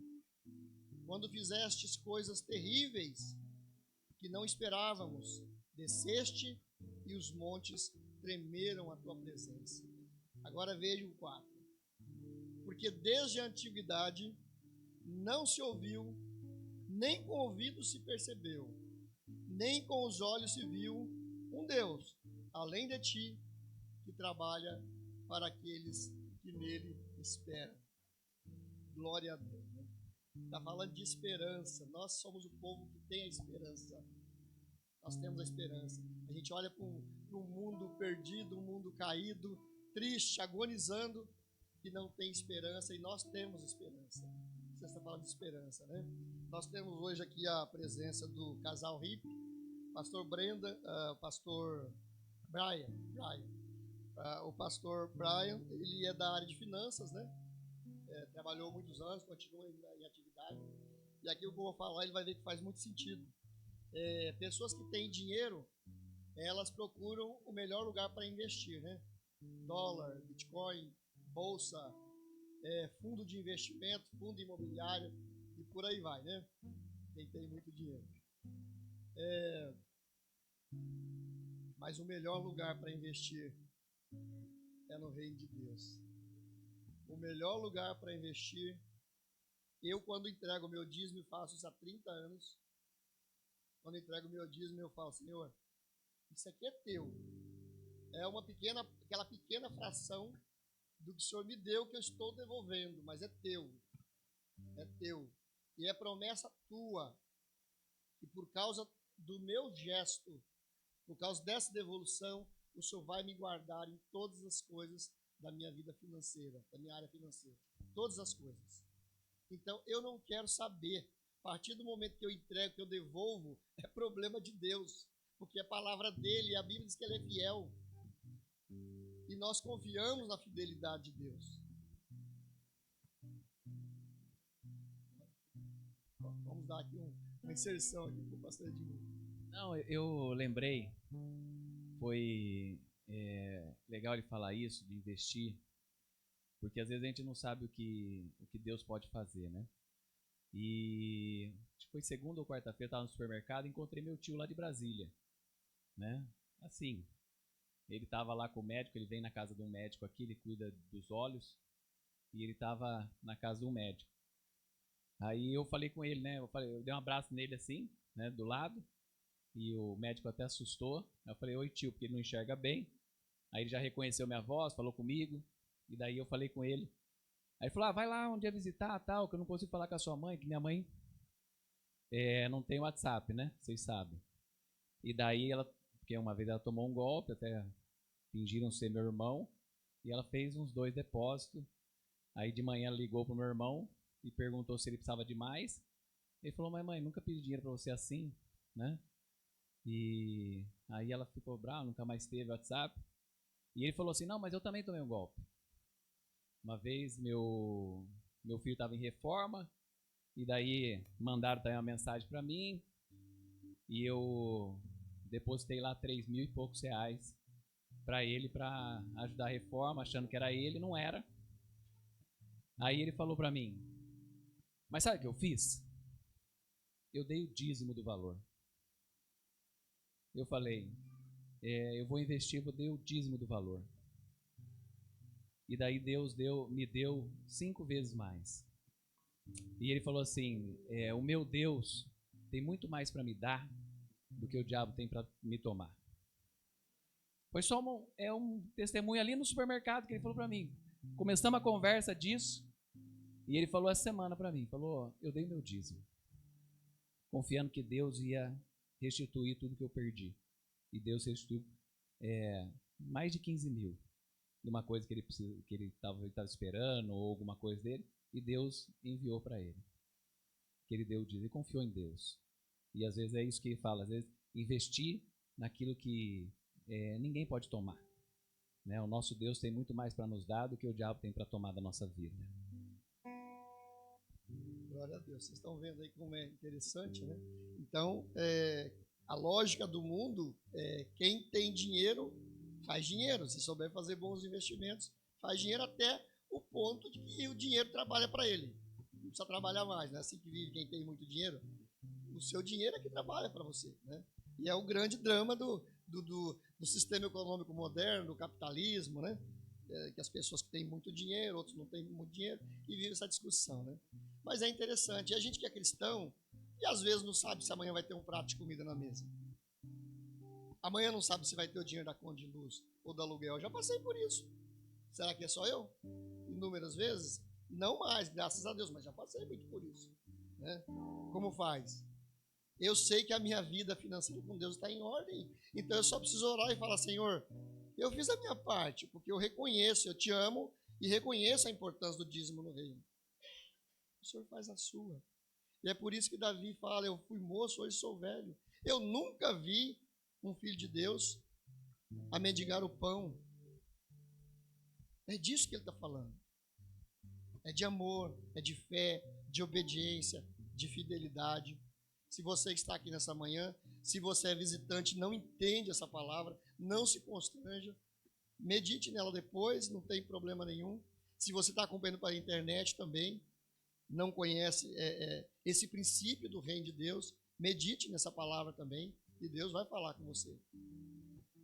Quando fizestes coisas terríveis que não esperávamos, desceste e os montes tremeram à tua presença. Agora veja o 4. Porque desde a antiguidade não se ouviu, nem com o ouvido se percebeu, nem com os olhos se viu um Deus, além de ti, que trabalha para aqueles que nele esperam. Glória a Deus. Está falando de esperança. Nós somos o povo que tem a esperança. Nós temos a esperança. A gente olha para um mundo perdido, um mundo caído, triste, agonizando, que não tem esperança, e nós temos esperança. Você está falando de esperança, né? Nós temos hoje aqui a presença do casal Hip, pastor Brenda, pastor Brian. O pastor Brian, ele é da área de finanças, né? Trabalhou muitos anos, continua em atividade. E aqui o que eu vou falar, ele vai ver que faz muito sentido. Pessoas que têm dinheiro, elas procuram o melhor lugar para investir, né? Dólar, Bitcoin, bolsa, fundo de investimento, fundo imobiliário e por aí vai, né? Quem tem muito dinheiro. Mas o melhor lugar para investir é no reino de Deus. O melhor lugar para investir Eu, quando entrego o meu dízimo, faço isso há 30 anos. Quando entrego o meu dízimo, eu falo, Senhor, isso aqui é teu. É aquela pequena fração do que o Senhor me deu que eu estou devolvendo, mas é teu. É teu. E é promessa tua. E por causa do meu gesto, por causa dessa devolução, o Senhor vai me guardar em todas as coisas da minha vida financeira, da minha área financeira. Todas as coisas. Então, eu não quero saber. A partir do momento que eu entrego, que eu devolvo, é problema de Deus. Porque é a palavra dele, a Bíblia diz que ele é fiel. E nós confiamos na fidelidade de Deus. Vamos dar aqui uma inserção aqui para o pastor Edmundo. Não, eu lembrei, foi legal ele falar isso, de investir, porque às vezes a gente não sabe o que Deus pode fazer, né? E acho que foi segunda ou quarta-feira, eu estava no supermercado e encontrei meu tio lá de Brasília, né? Assim, ele estava lá com o médico, ele vem na casa de um médico aqui, ele cuida dos olhos, e ele estava na casa de um médico. Aí eu falei com ele, né? Eu dei um abraço nele assim, né? Do lado, e o médico até assustou. Aí eu falei, oi tio, porque ele não enxerga bem. Aí ele já reconheceu minha voz, falou comigo, e daí eu falei com ele. Aí ele falou, vai lá um dia visitar, tal, que eu não consigo falar com a sua mãe, que minha mãe não tem WhatsApp, né? Vocês sabem. E daí porque uma vez ela tomou um golpe, até fingiram ser meu irmão, e ela fez uns 2 depósitos. Aí de manhã ela ligou pro meu irmão e perguntou se ele precisava de mais. Ele falou, mas mãe, nunca pedi dinheiro pra você assim, né? E aí ela ficou brava, nunca mais teve WhatsApp. E ele falou assim, não, mas eu também tomei um golpe. Uma vez meu filho estava em reforma, e daí mandaram também uma mensagem para mim, e eu depositei lá 3.000 e poucos reais para ele, para ajudar a reforma, achando que era ele, não era. Aí ele falou para mim, mas sabe o que eu fiz? Eu dei o dízimo do valor. Eu falei, eu vou investir, vou dar o dízimo do valor. E daí Deus me deu 5 vezes mais. E ele falou assim, o meu Deus tem muito mais para me dar do que o diabo tem para me tomar. Foi só um testemunho ali no supermercado que ele falou para mim. Começamos a conversa disso, e ele falou essa semana para mim, falou, eu dei meu dízimo, confiando que Deus ia restituir tudo que eu perdi. E Deus restituiu mais de 15 mil. De uma coisa que ele estava esperando, ou alguma coisa dele, e Deus enviou para ele. Que ele deu o dízimo, ele confiou em Deus. E às vezes é isso que ele fala, às vezes investir naquilo que ninguém pode tomar. Né? O nosso Deus tem muito mais para nos dar do que o diabo tem para tomar da nossa vida. Glória a Deus. Vocês estão vendo aí como é interessante, né? Então, a lógica do mundo é quem tem dinheiro faz dinheiro. Se souber fazer bons investimentos, faz dinheiro até o ponto de que o dinheiro trabalha para ele. Não precisa trabalhar mais, né? Assim que vive quem tem muito dinheiro. O seu dinheiro é que trabalha para você, né? E é o grande drama do sistema econômico moderno, do capitalismo, né? Que as pessoas que têm muito dinheiro, outros não têm muito dinheiro, e vive essa discussão, né? Mas é interessante. E a gente que é cristão, e às vezes não sabe se amanhã vai ter um prato de comida na mesa. Amanhã não sabe se vai ter o dinheiro da conta de luz ou do aluguel. Eu já passei por isso. Será que é só eu? Inúmeras vezes? Não mais, graças a Deus, mas já passei muito por isso. Né? Como faz? Eu sei que a minha vida financeira com Deus está em ordem. Então eu só preciso orar e falar, Senhor, eu fiz a minha parte, porque eu reconheço, eu te amo e reconheço a importância do dízimo no reino. O Senhor faz a sua. E é por isso que Davi fala, eu fui moço, hoje sou velho. Eu nunca vi um filho de Deus a mendigar o pão. É disso que ele está falando. É de amor, é de fé, de obediência, de fidelidade. Se você que está aqui nessa manhã, se você é visitante, não entende essa palavra, não se constranja, medite nela depois, não tem problema nenhum. Se você está acompanhando pela internet também, não conhece esse princípio do reino de Deus, medite nessa palavra também, e Deus vai falar com você.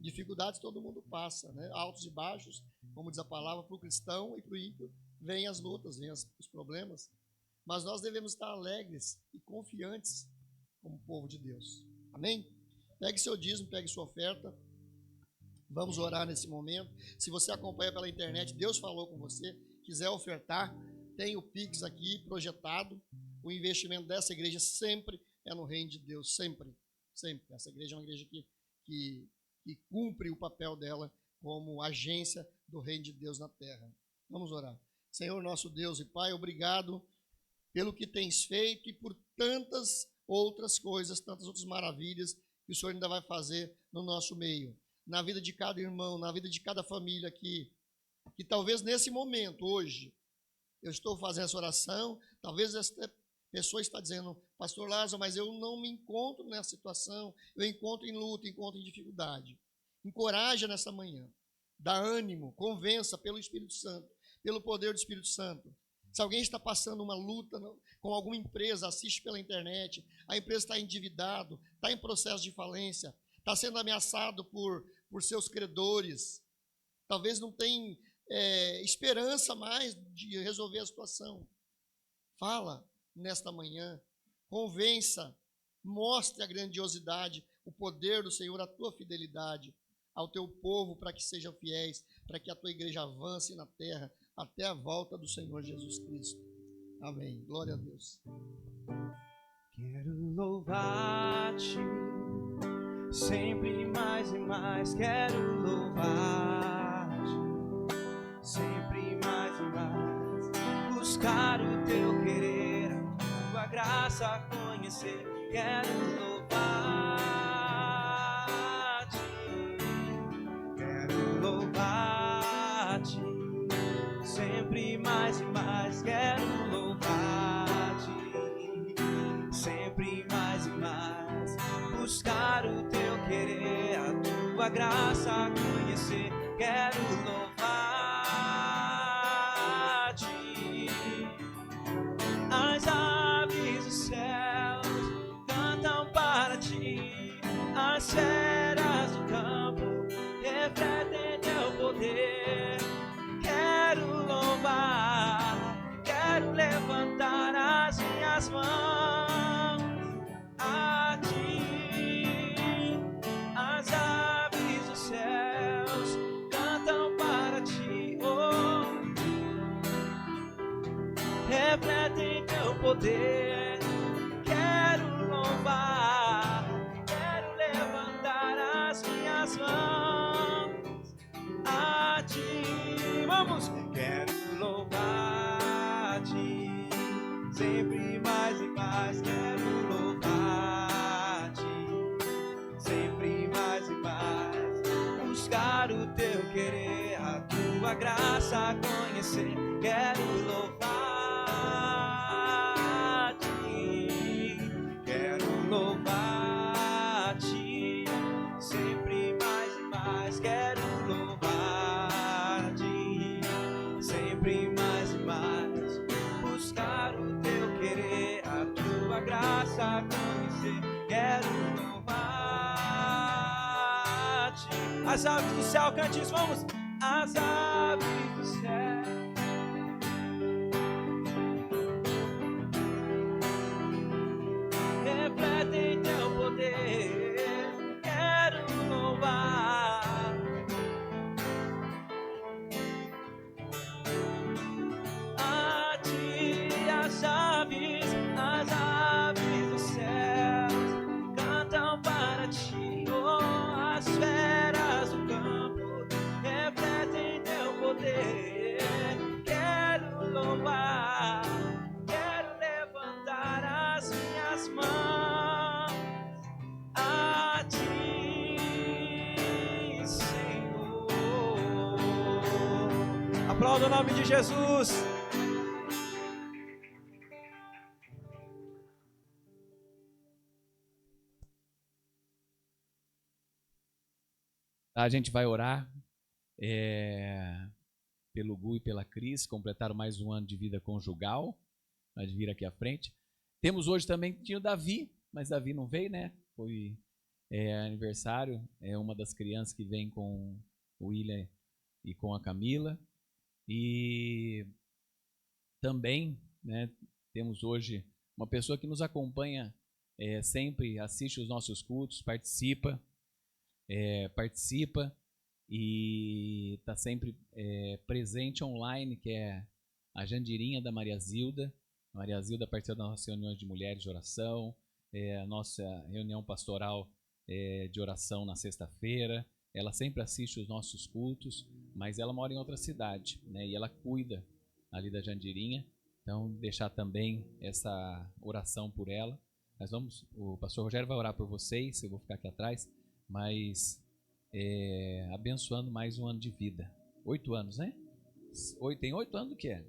Dificuldades todo mundo passa, né? Altos e baixos, como diz a palavra, para o cristão e para o ímpio, vêm as lutas, vêm os problemas. mas nós devemos estar alegres e confiantes como povo de Deus. Amém? Pegue seu dízimo, pegue sua oferta. Vamos orar nesse momento. Se você acompanha pela internet, Deus falou com você, quiser ofertar, tem o Pix aqui projetado. O investimento dessa igreja sempre é no reino de Deus, sempre, sempre. Essa igreja é uma igreja que cumpre o papel dela como agência do reino de Deus na terra. Vamos orar. Senhor nosso Deus e Pai, obrigado pelo que tens feito e por tantas outras coisas, tantas outras maravilhas que o Senhor ainda vai fazer no nosso meio, na vida de cada irmão, na vida de cada família aqui, que talvez nesse momento, hoje, eu estou fazendo essa oração, talvez essa pessoa está dizendo, pastor Lázaro, mas eu não me encontro nessa situação, eu encontro em luta, encontro em dificuldade. Encoraja nessa manhã, dá ânimo, convença pelo Espírito Santo, pelo poder do Espírito Santo. Se alguém está passando uma luta com alguma empresa, assiste pela internet, a empresa está endividado, está em processo de falência, está sendo ameaçado por seus credores, talvez não tem esperança mais de resolver a situação. Fala nesta manhã, convença, mostre a grandiosidade, o poder do Senhor, a tua fidelidade ao teu povo para que sejam fiéis, para que a tua igreja avance na terra até a volta do Senhor Jesus Cristo. Amém. Glória a Deus. Quero louvar-te, sempre mais e mais. Quero louvar-te, sempre mais e mais. Buscar o teu querer, a tua graça conhecer. Quero louvar-te, quero louvar-te, sempre mais e mais. Quero louvar-te, sempre mais e mais. Buscar o teu querer, a tua graça conhecer. Quero louvar-te. As aves dos céus cantam para ti, as feras do campo refletem teu poder. Quero louvar, quero levantar as minhas mãos a ti. As aves dos céus cantam para ti, oh, refletem teu poder. Quero louvar, quero levantar as minhas mãos a ti. Vamos! Quero louvar-te, sempre mais e mais. Quero louvar-te, sempre mais e mais. Buscar o teu querer, a tua graça conhecer. Quero louvar-te, quero louvar-te, sempre mais e mais. Quero louvar-te, sempre mais e mais. Buscar o teu querer, a tua graça conhecer. Quero louvar-te. As aves do céu, cante isso, vamos! As aves do céu refletem teu poder. Quero louvar a ti. As aves dos céus cantam para ti, oh, as feras do campo refletem teu poder. Quero louvar, quero levantar as minhas mãos a ti, Senhor. Aplauda o nome de Jesus. A gente vai orar pelo Gu e pela Cris, completaram mais um ano de vida conjugal. Pode vir aqui à frente. Temos hoje também, tinha o Davi, mas Davi não veio, né? Foi aniversário, é uma das crianças que vem com o William e com a Camila. E também, né, temos hoje uma pessoa que nos acompanha sempre, assiste os nossos cultos, participa e está sempre presente online, que é a Jandirinha da Maria Zilda. A Maria Zilda participa das nossas reuniões de mulheres de oração, a nossa reunião pastoral de oração na sexta-feira. Ela sempre assiste os nossos cultos, mas ela mora em outra cidade, né? E ela cuida ali da Jandirinha. Então, deixar também essa oração por ela. O pastor Rogério vai orar por vocês, eu vou ficar aqui atrás, mas abençoando mais um ano de vida. 8 anos, né? Tem 8 anos do que é?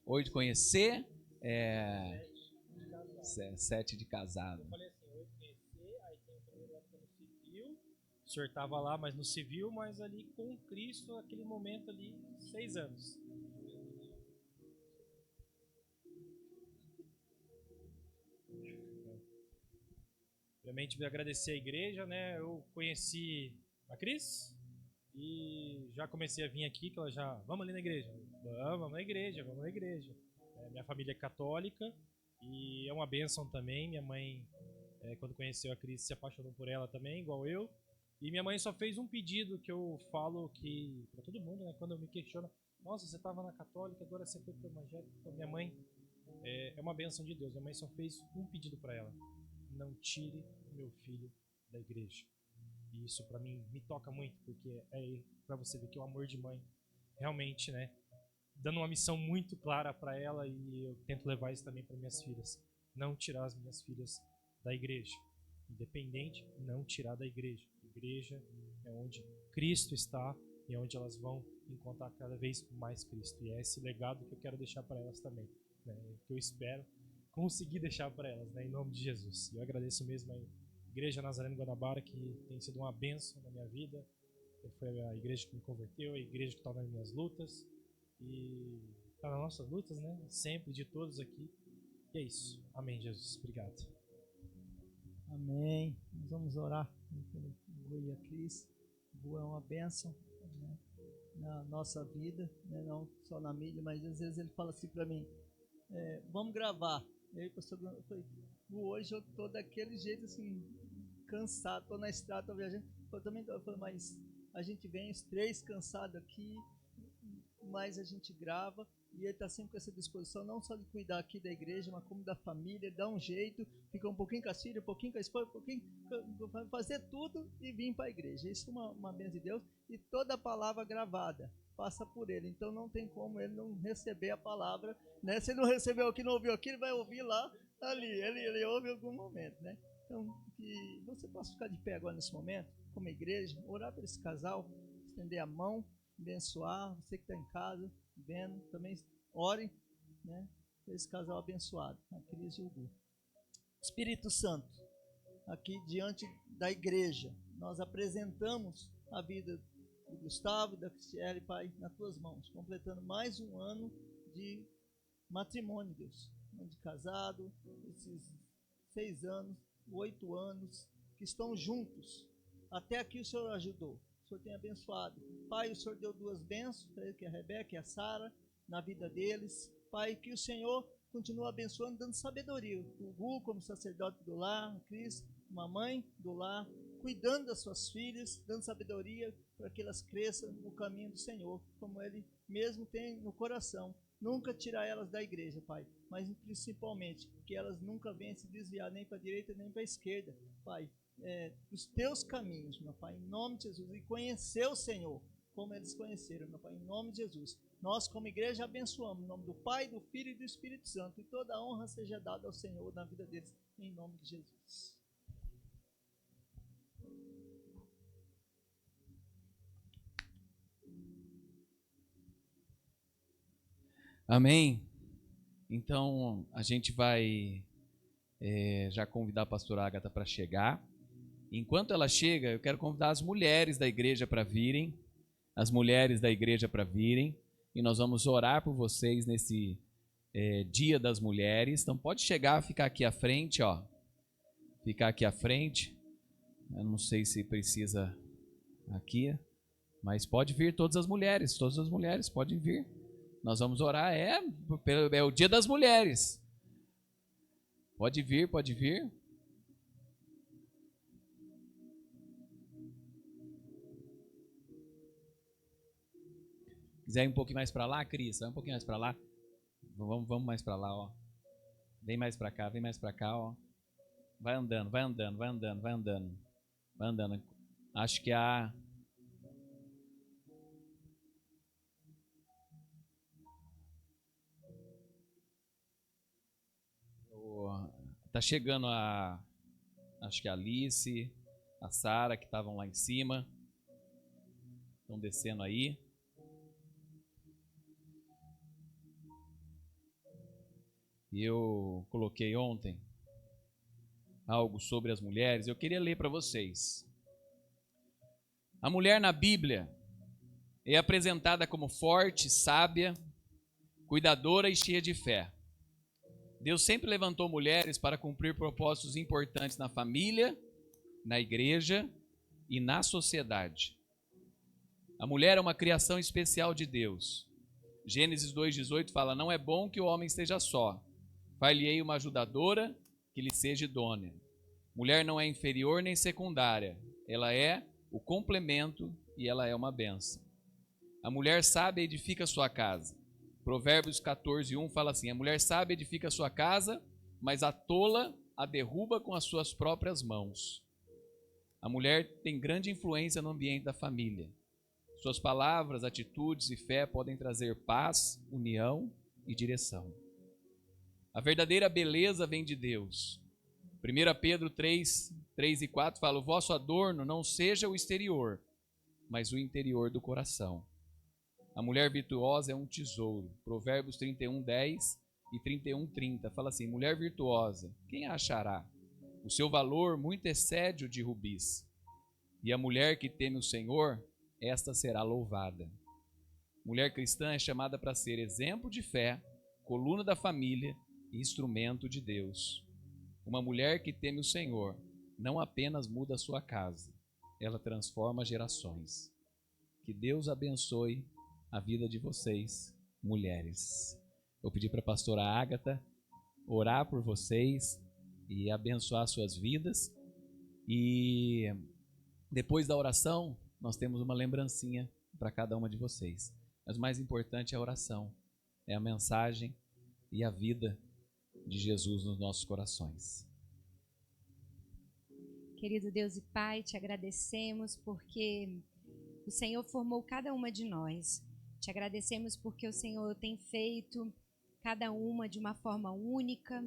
8 de conhecer, 7 de casado. Eu falei assim, 8 de conhecer, aí tem o primeiro ano no civil, o senhor estava lá, mas no civil, mas ali com Cristo, aquele momento ali, 6 anos. Primeiramente, eu agradecer a igreja, né? Eu conheci a Cris e já comecei a vir aqui, que ela já, vamos ali na igreja, vamos na igreja, vamos na igreja. Minha família é católica e é uma bênção também. Minha mãe, quando conheceu a Cris, se apaixonou por ela também, igual eu. E minha mãe só fez um pedido que eu falo que para todo mundo, né? Quando eu me questiono, nossa, você estava na católica, agora você foi para o evangélico. Então, minha mãe é uma bênção de Deus. Minha mãe só fez um pedido para ela: não tire meu filho da igreja. E isso para mim me toca muito, porque é para você ver que o amor de mãe realmente, né, dando uma missão muito clara para ela, e eu tento levar isso também para minhas filhas. Não tirar as minhas filhas da igreja. Independente, não tirar da igreja. Igreja é onde Cristo está e é onde elas vão encontrar cada vez mais Cristo. E é esse legado que eu quero deixar para elas também, né, que eu espero conseguir deixar para elas, né, em nome de Jesus. E eu agradeço mesmo a Igreja Nazareno Guanabara, que tem sido uma bênção na minha vida. Foi a igreja que me converteu, a igreja que está nas minhas lutas e está nas nossas lutas, né, sempre, de todos aqui. E é isso. Amém, Jesus. Obrigado. Amém. Nós vamos orar pelo Gu e a Cris. O Gu é uma bênção, né, na nossa vida, né, não só na mídia, mas às vezes ele fala assim para mim, vamos gravar. E aí, pastor, eu falei, hoje eu tô daquele jeito assim, cansado, tô na estrada, tô viajando. Eu falei, mas a gente vem os 3 cansados aqui, mas a gente grava, e ele está sempre com essa disposição, não só de cuidar aqui da igreja, mas como da família, dá um jeito, fica um pouquinho com a filha, um pouquinho com a esposa, um pouquinho, fazer tudo e vir para a igreja. Isso é uma bênção de Deus, e toda a palavra gravada passa por ele, então não tem como ele não receber a palavra, né? Se ele não recebeu aqui, não ouviu aqui, ele vai ouvir lá, ali, ele ouve em algum momento, né? Então, que você possa ficar de pé agora nesse momento, como igreja, orar por esse casal, estender a mão, abençoar, você que está em casa, vendo, também ore, né, por esse casal abençoado, a Cris e o Gu. Espírito Santo, aqui diante da igreja, nós apresentamos a vida do Gustavo e da Cristiane, Pai, nas tuas mãos, completando mais um ano de matrimônio, Deus, de casado, esses 6 anos, 8 anos, que estão juntos. Até aqui o Senhor ajudou, o Senhor tem abençoado. Pai, o Senhor deu 2 bênçãos, que é a Rebeca e a Sara, na vida deles. Pai, que o Senhor continue abençoando, dando sabedoria. O Gu como sacerdote do lar, a Cris, uma mãe do lar, cuidando das suas filhas, dando sabedoria para que elas cresçam no caminho do Senhor, como Ele mesmo tem no coração. Nunca tirar elas da igreja, Pai, mas principalmente que elas nunca venham se desviar nem para a direita nem para a esquerda, Pai, dos teus caminhos, meu Pai, em nome de Jesus, e conhecer o Senhor como eles conheceram, meu Pai, em nome de Jesus. Nós, como igreja, abençoamos em nome do Pai, do Filho e do Espírito Santo, e toda a honra seja dada ao Senhor na vida deles, em nome de Jesus. Amém? Então, a gente vai já convidar a pastora Agatha para chegar. Enquanto ela chega, eu quero convidar as mulheres da igreja para virem, e nós vamos orar por vocês nesse Dia das Mulheres. Então, pode chegar, ficar aqui à frente, ó. Ficar aqui à frente. Eu não sei se precisa aqui, mas pode vir todas as mulheres podem vir. Nós vamos orar, é o Dia das Mulheres. Pode vir, pode vir. Quiser ir um pouquinho mais para lá, Cris, vai um pouquinho mais para lá. Vamos mais para lá, ó. Vem mais para cá, vem mais para cá, ó. Vai andando, vai andando, vai andando, vai andando. Vai andando. Acho que tá chegando acho que a Alice, a Sara, que estavam lá em cima. Estão descendo aí. E eu coloquei ontem algo sobre as mulheres. Eu queria ler para vocês. A mulher na Bíblia é apresentada como forte, sábia, cuidadora e cheia de fé. Deus sempre levantou mulheres para cumprir propósitos importantes na família, na igreja e na sociedade. A mulher é uma criação especial de Deus. Gênesis 2,18 fala: não é bom que o homem esteja só. Far-lhe-ei uma ajudadora que lhe seja idônea. Mulher não é inferior nem secundária. Ela é o complemento e ela é uma bênção. A mulher sábia edifica sua casa. Provérbios 14:1 fala assim: a mulher sábia edifica sua casa, mas a tola a derruba com as suas próprias mãos. A mulher tem grande influência no ambiente da família. Suas palavras, atitudes e fé podem trazer paz, união e direção. A verdadeira beleza vem de Deus. 1 Pedro 3:3 e 4 fala: o vosso adorno não seja o exterior, mas o interior do coração. A mulher virtuosa é um tesouro. Provérbios 31:10 e 31:30 fala assim: mulher virtuosa, quem a achará? O seu valor muito excede o de rubis. E a mulher que teme o Senhor, esta será louvada. Mulher cristã é chamada para ser exemplo de fé, coluna da família e instrumento de Deus. Uma mulher que teme o Senhor não apenas muda a sua casa, ela transforma gerações. Que Deus abençoe a vida de vocês, mulheres. Eu pedi para a pastora Ágata orar por vocês e abençoar suas vidas. E depois da oração, nós temos uma lembrancinha para cada uma de vocês. Mas o mais importante é a oração, é a mensagem e a vida de Jesus nos nossos corações. Querido Deus e Pai, te agradecemos porque o Senhor formou cada uma de nós. Te agradecemos porque o Senhor tem feito cada uma de uma forma única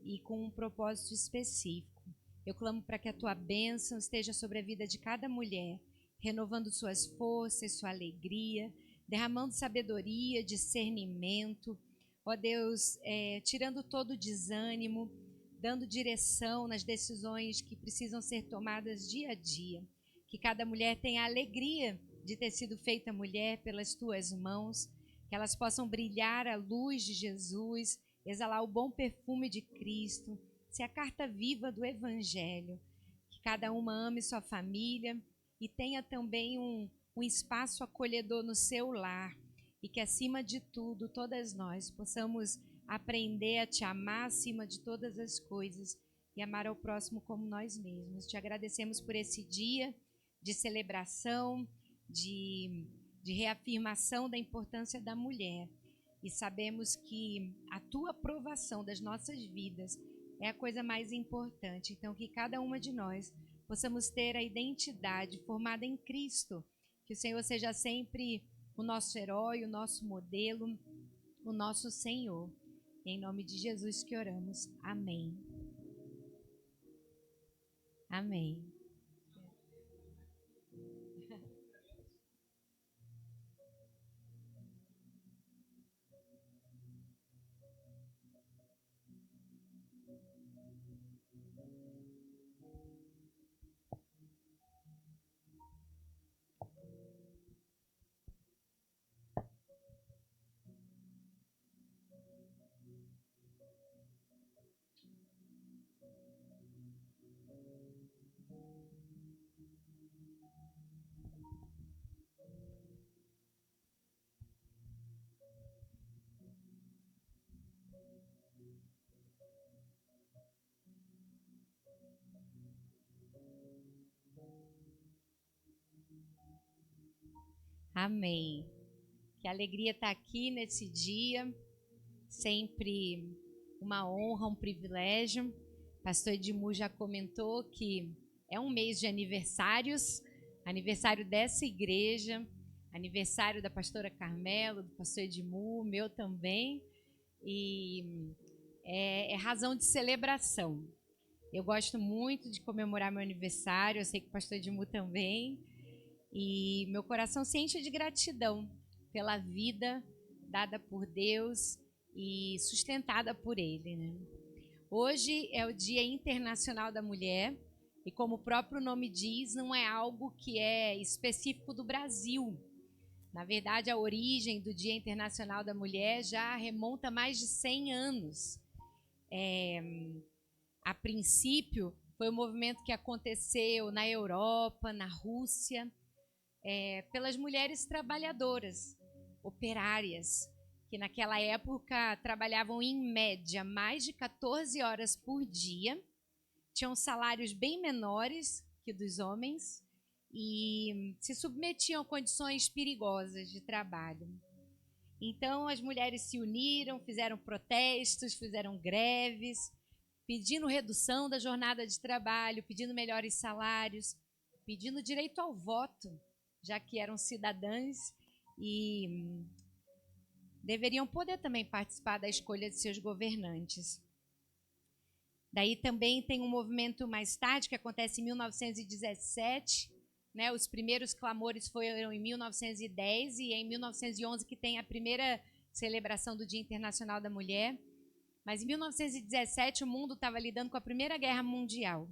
e com um propósito específico. Eu clamo para que a tua bênção esteja sobre a vida de cada mulher, renovando suas forças, sua alegria, derramando sabedoria, discernimento. Ó Deus, tirando todo o desânimo, dando direção nas decisões que precisam ser tomadas dia a dia. Que cada mulher tenha a alegria de ter sido feita mulher pelas tuas mãos, que elas possam brilhar a luz de Jesus, exalar o bom perfume de Cristo, ser a carta viva do Evangelho. Que cada uma ame sua família e tenha também um espaço acolhedor no seu lar. E que, acima de tudo, todas nós possamos aprender a te amar acima de todas as coisas e amar ao próximo como nós mesmos. Te agradecemos por esse dia de celebração, de reafirmação da importância da mulher. E sabemos que a tua aprovação das nossas vidas é a coisa mais importante. Então, que cada uma de nós possamos ter a identidade formada em Cristo. Que o Senhor seja sempre o nosso herói, o nosso modelo, o nosso Senhor. Em nome de Jesus que oramos. Amém. Amém. Amém. Que alegria estar aqui nesse dia. Sempre uma honra, um privilégio. Pastor Edmu já comentou que é um mês de aniversários, aniversário dessa igreja, aniversário da pastora Carmelo, do pastor Edmu, meu também, e é razão de celebração. Eu gosto muito de comemorar meu aniversário, eu sei que o pastor Edmu também, e meu coração se enche de gratidão pela vida dada por Deus e sustentada por Ele, né? Hoje é o Dia Internacional da Mulher e, como o próprio nome diz, não é algo que é específico do Brasil. Na verdade, a origem do Dia Internacional da Mulher já remonta a mais de 100 anos. A princípio, foi um movimento que aconteceu na Europa, na Rússia, pelas mulheres trabalhadoras, operárias, que naquela época trabalhavam em média mais de 14 horas por dia, tinham salários bem menores que dos homens e se submetiam a condições perigosas de trabalho. Então as mulheres se uniram, fizeram protestos, fizeram greves, pedindo redução da jornada de trabalho, pedindo melhores salários, pedindo direito ao voto, já que eram cidadãs e deveriam poder também participar da escolha de seus governantes. Daí também tem um movimento mais tarde, que acontece em 1917, né? Os primeiros clamores foram em 1910 e em 1911 que tem a primeira celebração do Dia Internacional da Mulher. Mas em 1917 o mundo estava lidando com a Primeira Guerra Mundial.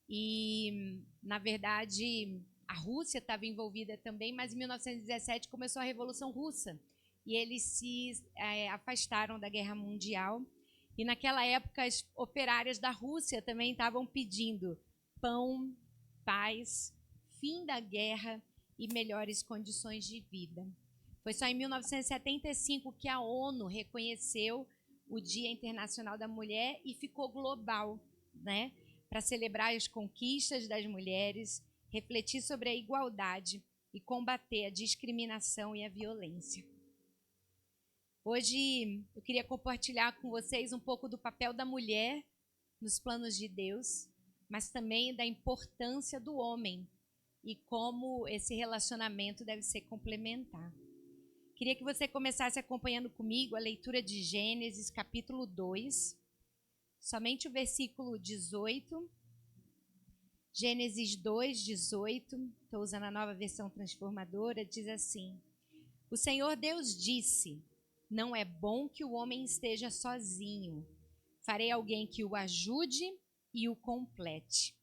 E, na verdade, a Rússia estava envolvida também, mas em 1917 começou a Revolução Russa. E eles se afastaram da Guerra Mundial. E naquela época as operárias da Rússia também estavam pedindo pão, paz, fim da guerra e melhores condições de vida. Foi só em 1975 que a ONU reconheceu o Dia Internacional da Mulher e ficou global, né? Para celebrar as conquistas das mulheres, refletir sobre a igualdade e combater a discriminação e a violência. Hoje eu queria compartilhar com vocês um pouco do papel da mulher nos planos de Deus, mas também da importância do homem e como esse relacionamento deve ser complementar. Queria que você começasse acompanhando comigo a leitura de Gênesis, capítulo 2, somente o versículo 18. Gênesis 2, 18, estou usando a Nova Versão Transformadora, diz assim: O Senhor Deus disse: Não é bom que o homem esteja sozinho. Farei alguém que o ajude e o complete.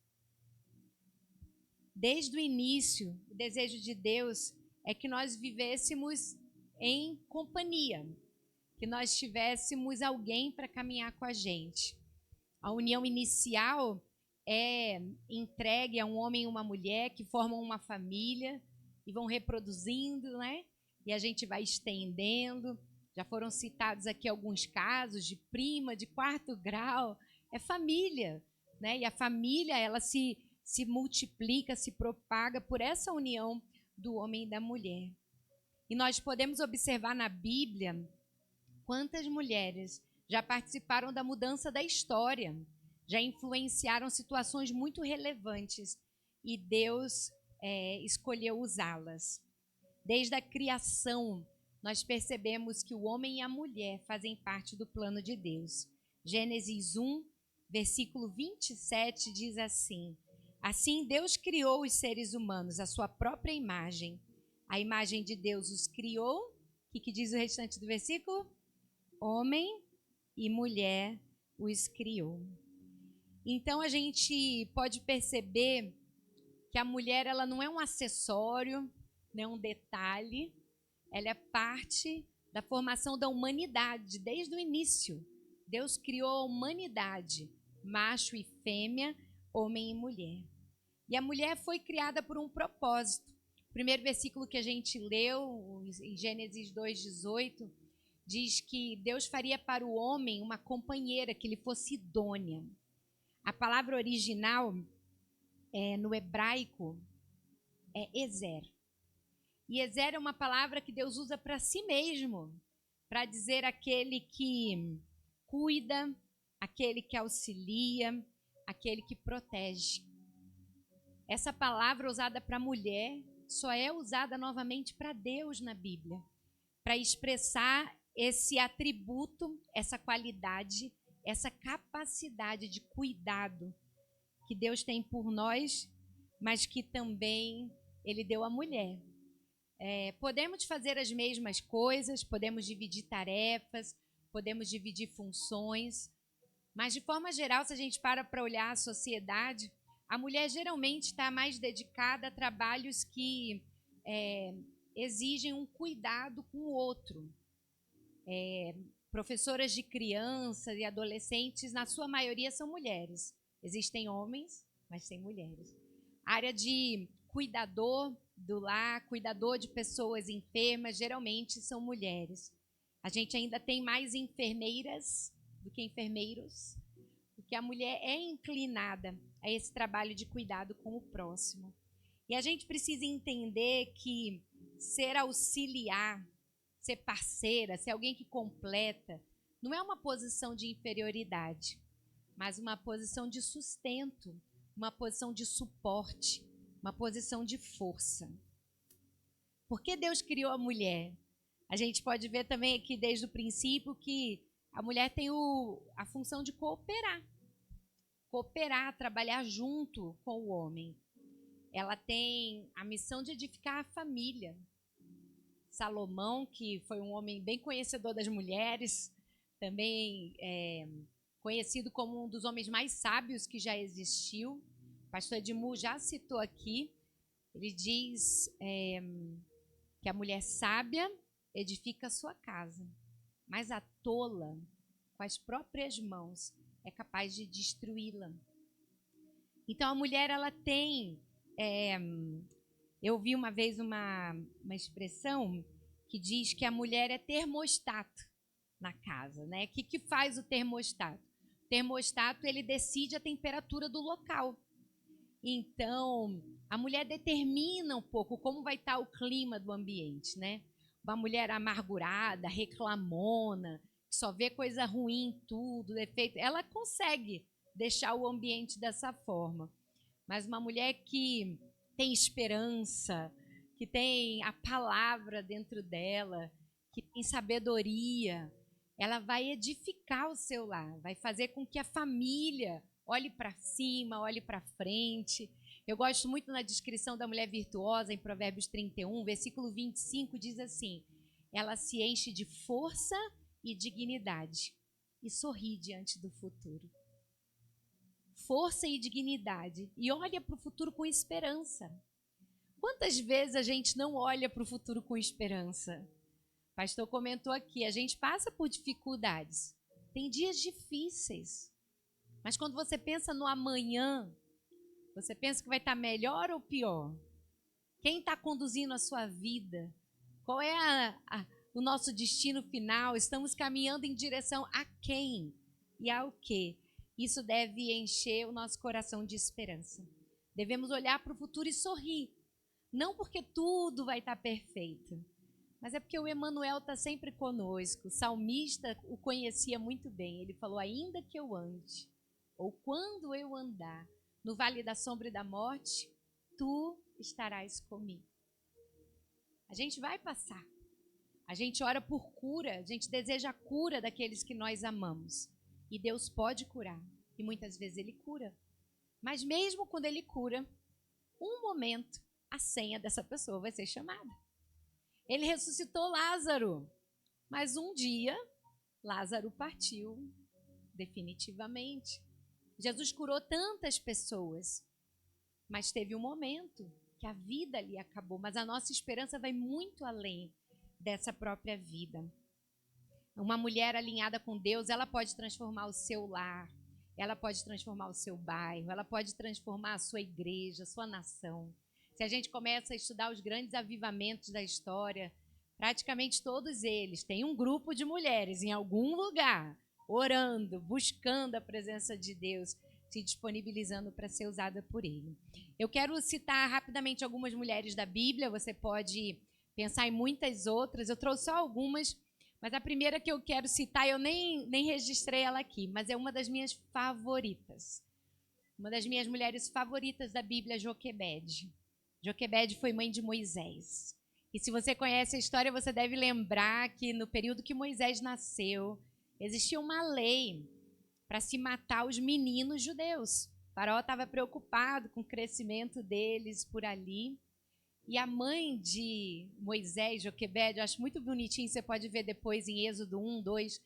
Desde o início, o desejo de Deus é que nós vivêssemos em companhia, que nós tivéssemos alguém para caminhar com a gente. A união inicial é entregue a um homem e uma mulher que formam uma família e vão reproduzindo, né? E a gente vai estendendo. Já foram citados aqui alguns casos de prima, de 4º grau. É família, né? E a família, ela se multiplica, se propaga por essa união do homem e da mulher. E nós podemos observar na Bíblia quantas mulheres já participaram da mudança da história, já influenciaram situações muito relevantes e Deus escolheu usá-las. Desde a criação, nós percebemos que o homem e a mulher fazem parte do plano de Deus. Gênesis 1, versículo 27 diz assim: Assim Deus criou os seres humanos à sua própria imagem. A imagem de Deus os criou. O que diz o restante do versículo? Homem e mulher os criou. Então a gente pode perceber que a mulher, ela não é um acessório, não é um detalhe. Ela é parte da formação da humanidade, desde o início. Deus criou a humanidade, macho e fêmea, homem e mulher. E a mulher foi criada por um propósito. O primeiro versículo que a gente leu, em Gênesis 2:18, diz que Deus faria para o homem uma companheira que lhe fosse idônea. A palavra original no hebraico é ezer. E Ezer é uma palavra que Deus usa para si mesmo, para dizer aquele que cuida, aquele que auxilia, aquele que protege. Essa palavra usada para mulher só é usada novamente para Deus na Bíblia, para expressar esse atributo, essa qualidade, essa capacidade de cuidado que Deus tem por nós, mas que também Ele deu à mulher. Podemos fazer as mesmas coisas, podemos dividir tarefas, podemos dividir funções, mas de forma geral, se a gente para olhar a sociedade, a mulher geralmente está mais dedicada a trabalhos que exigem um cuidado com o outro. Professoras de crianças e adolescentes, na sua maioria, são mulheres. Existem homens, mas tem mulheres. A área de cuidador do lar, cuidador de pessoas enfermas, geralmente são mulheres. A gente ainda tem mais enfermeiras do que enfermeiros, porque a mulher é inclinada a esse trabalho de cuidado com o próximo. E a gente precisa entender que ser auxiliar, ser parceira, ser alguém que completa, não é uma posição de inferioridade, mas uma posição de sustento, uma posição de suporte, uma posição de força. Por que Deus criou a mulher? A gente pode ver também aqui desde o princípio que a mulher tem a função de cooperar, trabalhar junto com o homem. Ela tem a missão de edificar a família. Salomão, que foi um homem bem conhecedor das mulheres, também conhecido como um dos homens mais sábios que já existiu. O pastor Edmu já citou aqui. Ele diz que a mulher sábia edifica a sua casa, mas a tola, com as próprias mãos, é capaz de destruí-la. Então a mulher, ela tem... eu vi uma vez uma expressão que diz que a mulher é termostato na casa, né? O que faz o termostato? O termostato, ele decide a temperatura do local. Então, a mulher determina um pouco como vai estar o clima do ambiente, né? Uma mulher amargurada, reclamona, que só vê coisa ruim em tudo, defeito, ela consegue deixar o ambiente dessa forma. Mas uma mulher que tem esperança, que tem a palavra dentro dela, que tem sabedoria, ela vai edificar o seu lar, vai fazer com que a família olhe para cima, olhe para frente. Eu gosto muito na descrição da mulher virtuosa, em Provérbios 31, versículo 25, diz assim: ela se enche de força e dignidade e sorri diante do futuro. Força e dignidade, e olha para o futuro com esperança. Quantas vezes a gente não olha para o futuro com esperança? O pastor comentou aqui, a gente passa por dificuldades, tem dias difíceis, mas quando você pensa no amanhã, você pensa que vai estar melhor ou pior? Quem está conduzindo a sua vida? Qual é o nosso destino final? Estamos caminhando em direção a quem e ao quê? Isso deve encher o nosso coração de esperança. Devemos olhar para o futuro e sorrir. Não porque tudo vai estar perfeito, mas é porque o Emanuel está sempre conosco. O salmista o conhecia muito bem. Ele falou, ainda que eu ande, ou quando eu andar no vale da sombra e da morte, tu estarás comigo. A gente vai passar. A gente ora por cura, a gente deseja a cura daqueles que nós amamos. E Deus pode curar, e muitas vezes Ele cura. Mas mesmo quando Ele cura, um momento, a senha dessa pessoa vai ser chamada. Ele ressuscitou Lázaro, mas um dia, Lázaro partiu definitivamente. Jesus curou tantas pessoas, mas teve um momento que a vida ali acabou, mas a nossa esperança vai muito além dessa própria vida. Uma mulher alinhada com Deus, ela pode transformar o seu lar, ela pode transformar o seu bairro, ela pode transformar a sua igreja, a sua nação. Se a gente começa a estudar os grandes avivamentos da história, praticamente todos eles têm um grupo de mulheres em algum lugar, orando, buscando a presença de Deus, se disponibilizando para ser usada por Ele. Eu quero citar rapidamente algumas mulheres da Bíblia, você pode pensar em muitas outras. Eu trouxe só algumas, mas a primeira que eu quero citar, eu nem registrei ela aqui, mas é uma das minhas favoritas. Uma das minhas mulheres favoritas da Bíblia, Joquebede. Joquebede foi mãe de Moisés. E se você conhece a história, você deve lembrar que no período que Moisés nasceu, existia uma lei para se matar os meninos judeus. O faraó estava preocupado com o crescimento deles por ali. E a mãe de Moisés, Joquebede, eu acho muito bonitinho, você pode ver depois em Êxodo 1, 2.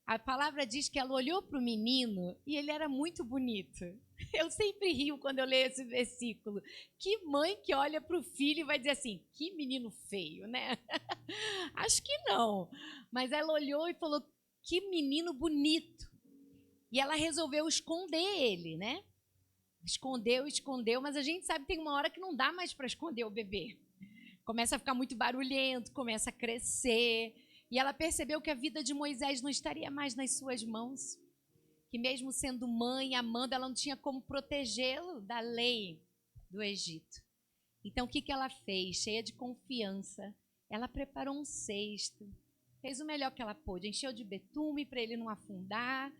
A palavra diz que ela olhou para o menino e ele era muito bonito. Eu sempre rio quando eu leio esse versículo. Que mãe que olha para o filho e vai dizer assim, que menino feio, né? Acho que não. Mas ela olhou e falou, que menino bonito. E ela resolveu esconder ele, né? Escondeu, mas a gente sabe que tem uma hora que não dá mais para esconder o bebê. Começa a ficar muito barulhento, começa a crescer. E ela percebeu que a vida de Moisés não estaria mais nas suas mãos. Que mesmo sendo mãe, amando, ela não tinha como protegê-lo da lei do Egito. Então, o que ela fez? Cheia de confiança, ela preparou um cesto, fez o melhor que ela pôde, encheu de betume para ele não afundar.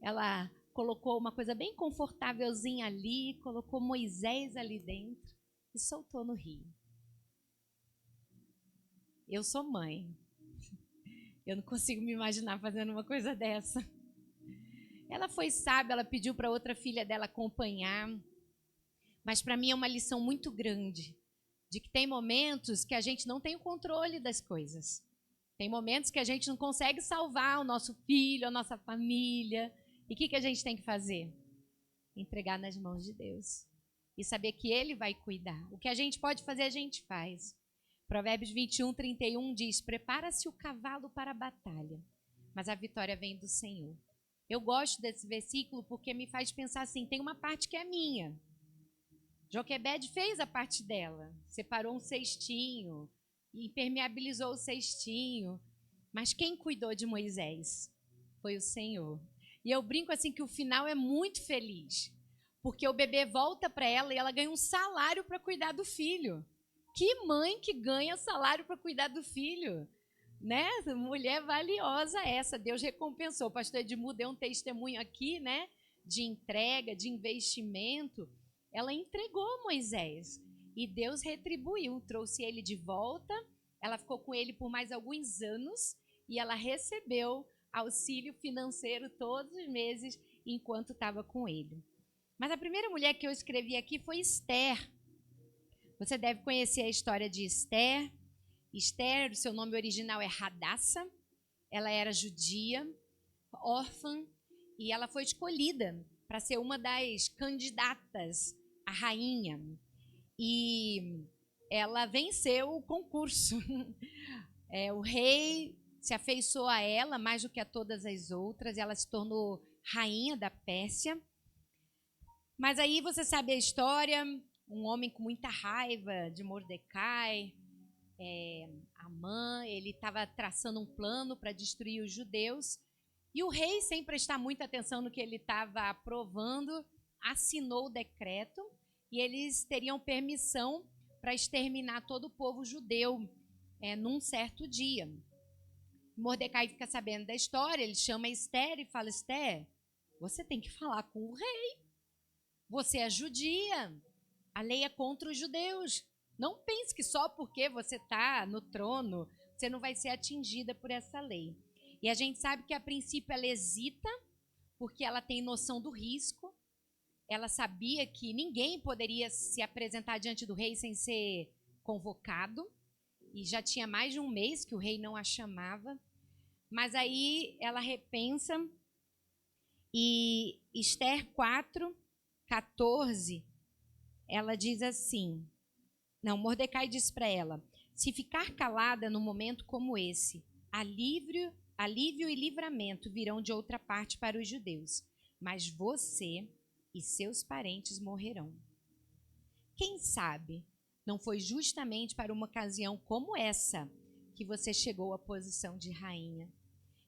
Ela colocou uma coisa bem confortávelzinha ali, colocou Moisés ali dentro e soltou no rio. Eu sou mãe. Eu não consigo me imaginar fazendo uma coisa dessa. Ela foi sábia, ela pediu para outra filha dela acompanhar. Mas para mim é uma lição muito grande, de que tem momentos que a gente não tem o controle das coisas. Tem momentos que a gente não consegue salvar o nosso filho, a nossa família. E o que a gente tem que fazer? Entregar nas mãos de Deus. E saber que Ele vai cuidar. O que a gente pode fazer, a gente faz. Provérbios 21, 31 diz, prepara-se o cavalo para a batalha, mas a vitória vem do Senhor. Eu gosto desse versículo porque me faz pensar assim, tem uma parte que é minha. Joquebede fez a parte dela, separou um cestinho, impermeabilizou o cestinho, mas quem cuidou de Moisés? Foi o Senhor. E eu brinco assim que o final é muito feliz, porque o bebê volta para ela e ela ganha um salário para cuidar do filho. Que mãe que ganha salário para cuidar do filho? Né? Mulher valiosa essa, Deus recompensou. O pastor Edmundo deu um testemunho aqui, né? De entrega, de investimento. Ela entregou Moisés e Deus retribuiu, trouxe ele de volta. Ela ficou com ele por mais alguns anos e ela recebeu auxílio financeiro todos os meses enquanto estava com ele. Mas a primeira mulher que eu escrevi aqui foi Esther. Você deve conhecer a história de Esther. Esther, o seu nome original é Hadassa. Ela era judia, órfã, e ela foi escolhida para ser uma das candidatas à rainha. E ela venceu o concurso. O rei se afeiçoou a ela mais do que a todas as outras. Ela se tornou rainha da Pérsia. Mas aí você sabe a história, um homem com muita raiva de Mordecai, Amã, ele estava traçando um plano para destruir os judeus. E o rei, sem prestar muita atenção no que ele estava aprovando, assinou o decreto e eles teriam permissão para exterminar todo o povo judeu num certo dia. Mordecai fica sabendo da história, ele chama Esther e fala, Esther, você tem que falar com o rei. Você é judia, a lei é contra os judeus. Não pense que só porque você está no trono, você não vai ser atingida por essa lei. E a gente sabe que a princípio ela hesita, porque ela tem noção do risco. Ela sabia que ninguém poderia se apresentar diante do rei sem ser convocado. E já tinha mais de um mês que o rei não a chamava. Mas aí ela repensa e Esther 4, 14, ela diz assim, Mordecai diz para ela, se ficar calada num momento como esse, alívio e livramento virão de outra parte para os judeus, mas você e seus parentes morrerão. Quem sabe não foi justamente para uma ocasião como essa que você chegou à posição de rainha.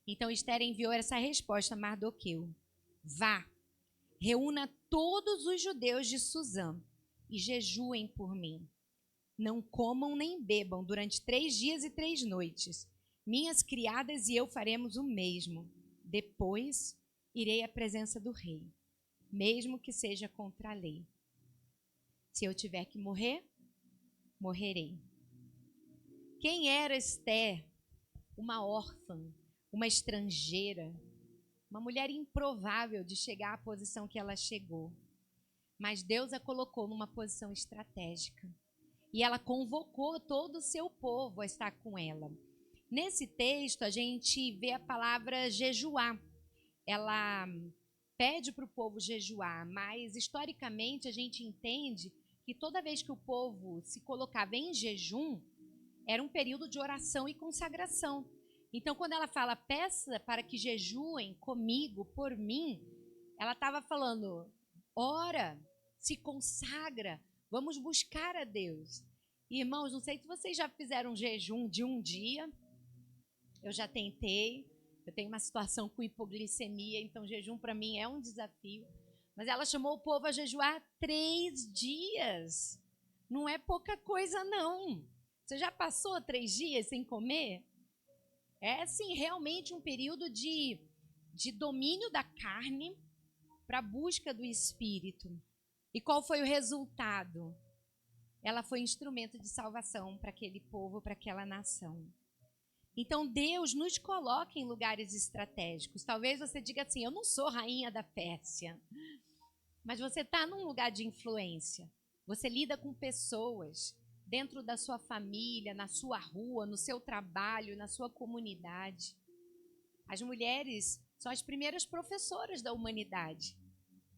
Então Esther enviou essa resposta a Mardoqueu. Vá, reúna todos os judeus de Suzã e jejuem por mim. Não comam nem bebam durante 3 dias e 3 noites. Minhas criadas e eu faremos o mesmo. Depois irei à presença do rei, mesmo que seja contra a lei. Se eu tiver que morrer, morrerei. Quem era Esther? Uma órfã, uma estrangeira, uma mulher improvável de chegar à posição que ela chegou. Mas Deus a colocou numa posição estratégica. E ela convocou todo o seu povo a estar com ela. Nesse texto, a gente vê a palavra jejuar. Ela pede para o povo jejuar, mas historicamente a gente entende que toda vez que o povo se colocava em jejum, era um período de oração e consagração. Então, quando ela fala, peça para que jejuem comigo, por mim, ela estava falando, ora, se consagra, vamos buscar a Deus. E, irmãos, não sei se vocês já fizeram um jejum de um dia. Eu já tentei. Eu tenho uma situação com hipoglicemia, então jejum para mim é um desafio. Mas ela chamou o povo a jejuar 3 dias. Não é pouca coisa, não. Você já passou 3 dias sem comer? É, sim, realmente um período de domínio da carne para a busca do Espírito. E qual foi o resultado? Ela foi instrumento de salvação para aquele povo, para aquela nação. Então, Deus nos coloca em lugares estratégicos. Talvez você diga assim, eu não sou rainha da Pérsia. Mas você está num lugar de influência. Você lida com pessoas dentro da sua família, na sua rua, no seu trabalho, na sua comunidade. As mulheres são as primeiras professoras da humanidade.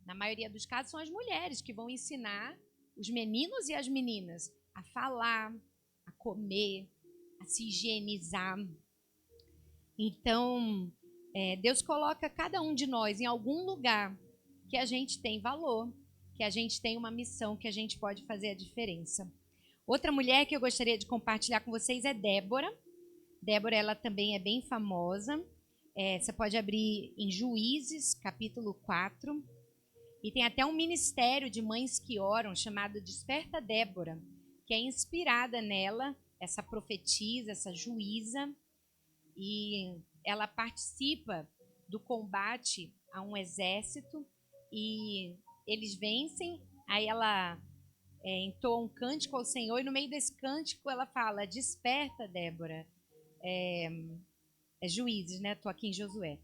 Na maioria dos casos, são as mulheres que vão ensinar os meninos e as meninas a falar, a comer, a se higienizar. Então, Deus coloca cada um de nós em algum lugar que a gente tem valor, que a gente tem uma missão, que a gente pode fazer a diferença. Outra mulher que eu gostaria de compartilhar com vocês é Débora. Débora, ela também é bem famosa. Você pode abrir em Juízes, capítulo 4. E tem até um ministério de mães que oram, chamado Desperta Débora, que é inspirada nela, essa profetisa, essa juíza. E ela participa do combate a um exército e eles vencem. Aí ela entoa um cântico ao Senhor e no meio desse cântico ela fala, desperta, Débora. Juízes, né? Estou aqui em Josué.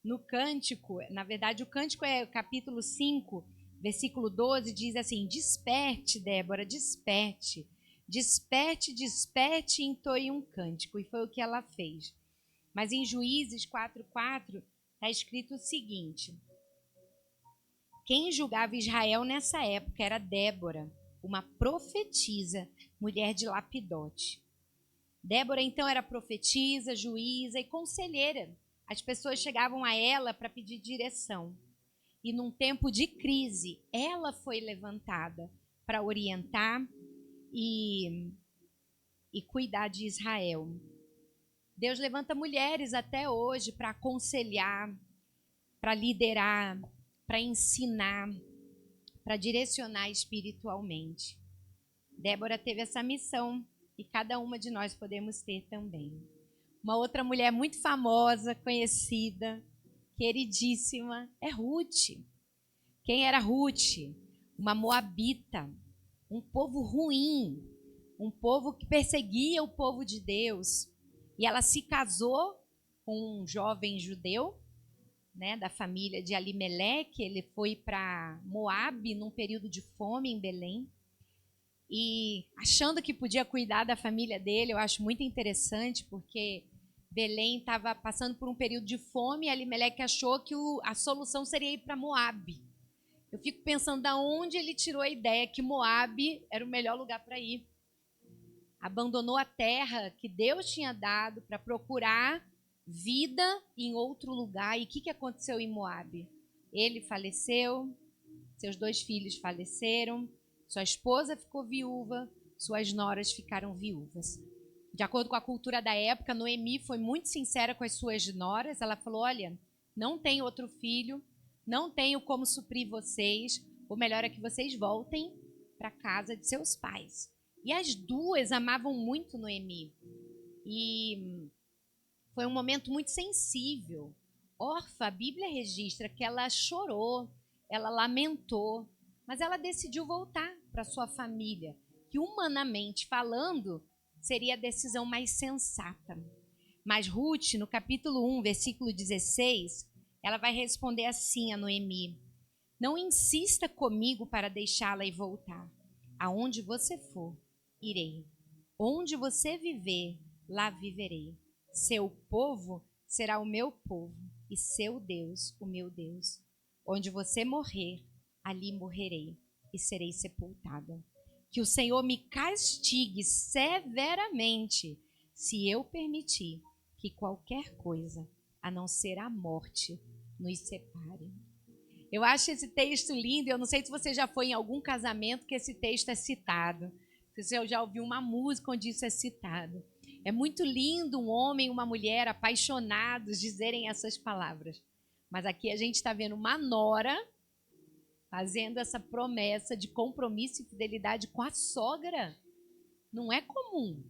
No cântico, na verdade o cântico é o capítulo 5, versículo 12, diz assim, desperte, Débora, desperte. Desperte, desperte e entoe um cântico. E foi o que ela fez. Mas em Juízes 4:4 está escrito o seguinte, quem julgava Israel nessa época era Débora, uma profetisa, mulher de Lapidote. Débora, então, era profetisa, juíza e conselheira. As pessoas chegavam a ela para pedir direção. E num tempo de crise, ela foi levantada para orientar e cuidar de Israel. Deus levanta mulheres até hoje para aconselhar, para liderar, para ensinar, para direcionar espiritualmente. Débora teve essa missão e cada uma de nós podemos ter também. Uma outra mulher muito famosa, conhecida, queridíssima, é Ruth. Quem era Ruth? Uma moabita, um povo ruim, um povo que perseguia o povo de Deus. E ela se casou com um jovem judeu, né, da família de Alimeleque. Ele foi para Moabe num período de fome em Belém. E achando que podia cuidar da família dele, eu acho muito interessante, porque Belém estava passando por um período de fome e Alimeleque achou que a solução seria ir para Moabe. Eu fico pensando de onde ele tirou a ideia que Moabe era o melhor lugar para ir. Abandonou a terra que Deus tinha dado para procurar vida em outro lugar. E o que aconteceu em Moabe? Ele faleceu, seus 2 filhos faleceram, sua esposa ficou viúva, suas noras ficaram viúvas. De acordo com a cultura da época, Noemi foi muito sincera com as suas noras. Ela falou, olha, não tenho outro filho, não tenho como suprir vocês, o melhor é que vocês voltem para a casa de seus pais. E as duas amavam muito Noemi. E foi um momento muito sensível. Orfa, a Bíblia registra que ela chorou, ela lamentou, mas ela decidiu voltar para sua família, que humanamente falando seria a decisão mais sensata. Mas Ruth, no capítulo 1, versículo 16, ela vai responder assim a Noemi: não insista comigo para deixá-la e voltar. Aonde você for, irei. Onde você viver, lá viverei. Seu povo será o meu povo e seu Deus, o meu Deus. Onde você morrer, ali morrerei e serei sepultada. Que o Senhor me castigue severamente se eu permitir que qualquer coisa, a não ser a morte, nos separe. Eu acho esse texto lindo. Eu não sei se você já foi em algum casamento que esse texto é citado. Se você já ouviu uma música onde isso é citado. É muito lindo um homem e uma mulher apaixonados dizerem essas palavras. Mas aqui a gente está vendo uma nora fazendo essa promessa de compromisso e fidelidade com a sogra. Não é comum.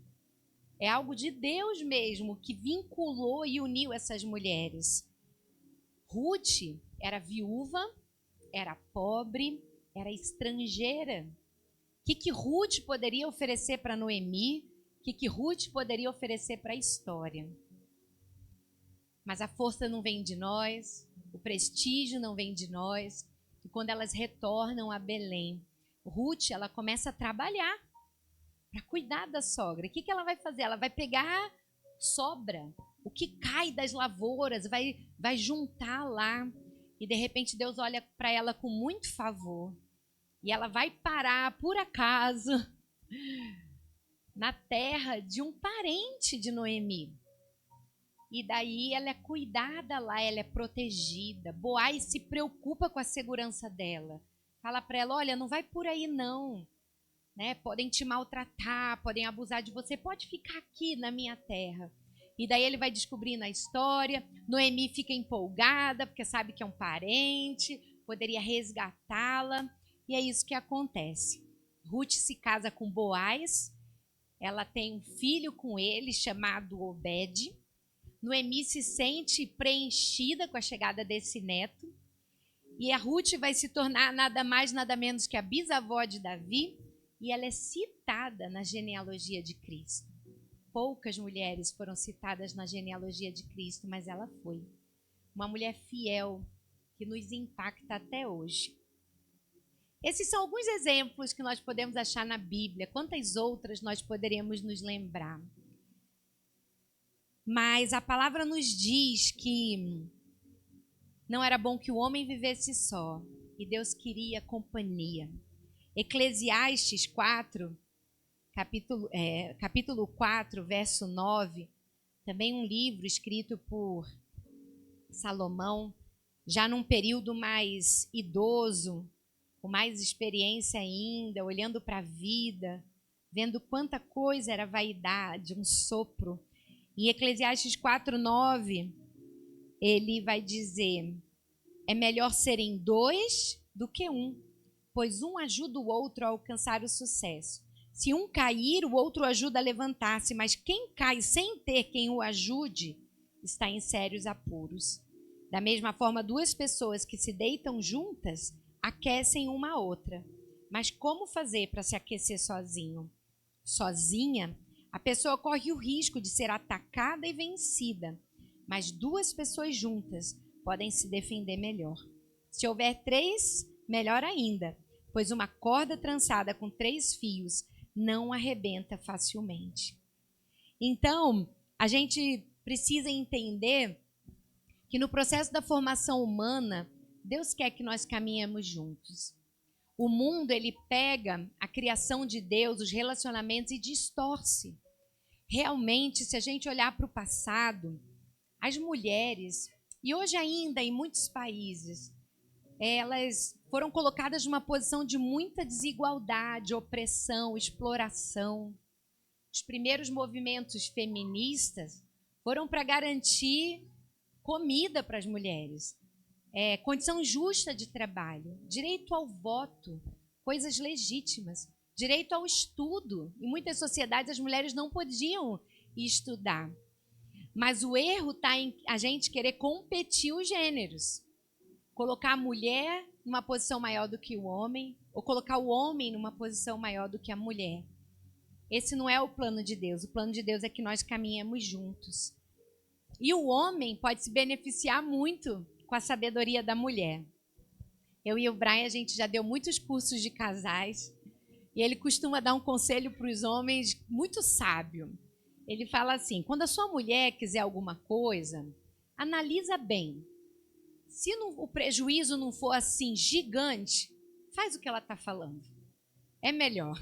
É algo de Deus mesmo que vinculou e uniu essas mulheres. Ruth era viúva, era pobre, era estrangeira. O que Ruth poderia oferecer para Noemi? O que Ruth poderia oferecer para a história? Mas a força não vem de nós, o prestígio não vem de nós. E quando elas retornam a Belém, Ruth, ela começa a trabalhar para cuidar da sogra. O que ela vai fazer? Ela vai pegar sobra, o que cai das lavouras, vai juntar lá. E de repente Deus olha para ela com muito favor. E ela vai parar, por acaso, na terra de um parente de Noemi. E daí ela é cuidada lá, ela é protegida. Boaz se preocupa com a segurança dela. Fala para ela, olha, não vai por aí não. Né? Podem te maltratar, podem abusar de você. Pode ficar aqui na minha terra. E daí ele vai descobrindo a história. Noemi fica empolgada, porque sabe que é um parente, poderia resgatá-la. E é isso que acontece. Ruth se casa com Boaz. Ela tem um filho com ele, chamado Obed. Noemi se sente preenchida com a chegada desse neto. E a Ruth vai se tornar nada mais, nada menos que a bisavó de Davi. E ela é citada na genealogia de Cristo. Poucas mulheres foram citadas na genealogia de Cristo, mas ela foi. Uma mulher fiel que nos impacta até hoje. Esses são alguns exemplos que nós podemos achar na Bíblia. Quantas outras nós poderíamos nos lembrar? Mas a palavra nos diz que não era bom que o homem vivesse só, e Deus queria companhia. Eclesiastes 4, capítulo 4, verso 9, também um livro escrito por Salomão, já num período mais idoso, com mais experiência ainda, olhando para a vida, vendo quanta coisa era vaidade, um sopro. Em Eclesiastes 4:9, ele vai dizer: é melhor serem dois do que um, pois um ajuda o outro a alcançar o sucesso. Se um cair, o outro ajuda a levantar-se, mas quem cai sem ter quem o ajude, está em sérios apuros. Da mesma forma, duas pessoas que se deitam juntas aquecem uma a outra. Mas como fazer para se aquecer sozinho? Sozinha, a pessoa corre o risco de ser atacada e vencida. Mas duas pessoas juntas podem se defender melhor. Se houver três, melhor ainda, pois uma corda trançada com 3 fios não arrebenta facilmente. Então, a gente precisa entender que no processo da formação humana, Deus quer que nós caminhemos juntos. O mundo, ele pega a criação de Deus, os relacionamentos e distorce. Realmente, se a gente olhar para o passado, as mulheres, e hoje ainda em muitos países, elas foram colocadas numa posição de muita desigualdade, opressão, exploração. Os primeiros movimentos feministas foram para garantir comida para as mulheres, condição justa de trabalho, direito ao voto, coisas legítimas, direito ao estudo. Em muitas sociedades as mulheres não podiam estudar. Mas o erro está em a gente querer competir os gêneros. Colocar a mulher numa posição maior do que o homem, ou colocar o homem numa posição maior do que a mulher. Esse não é o plano de Deus. O plano de Deus é que nós caminhemos juntos. E o homem pode se beneficiar muito com a sabedoria da mulher. Eu e o Brian, a gente já deu muitos cursos de casais, e ele costuma dar um conselho para os homens muito sábio. Ele fala assim: quando a sua mulher quiser alguma coisa, analisa bem. Se o prejuízo não for assim gigante, faz o que ela está falando. É melhor.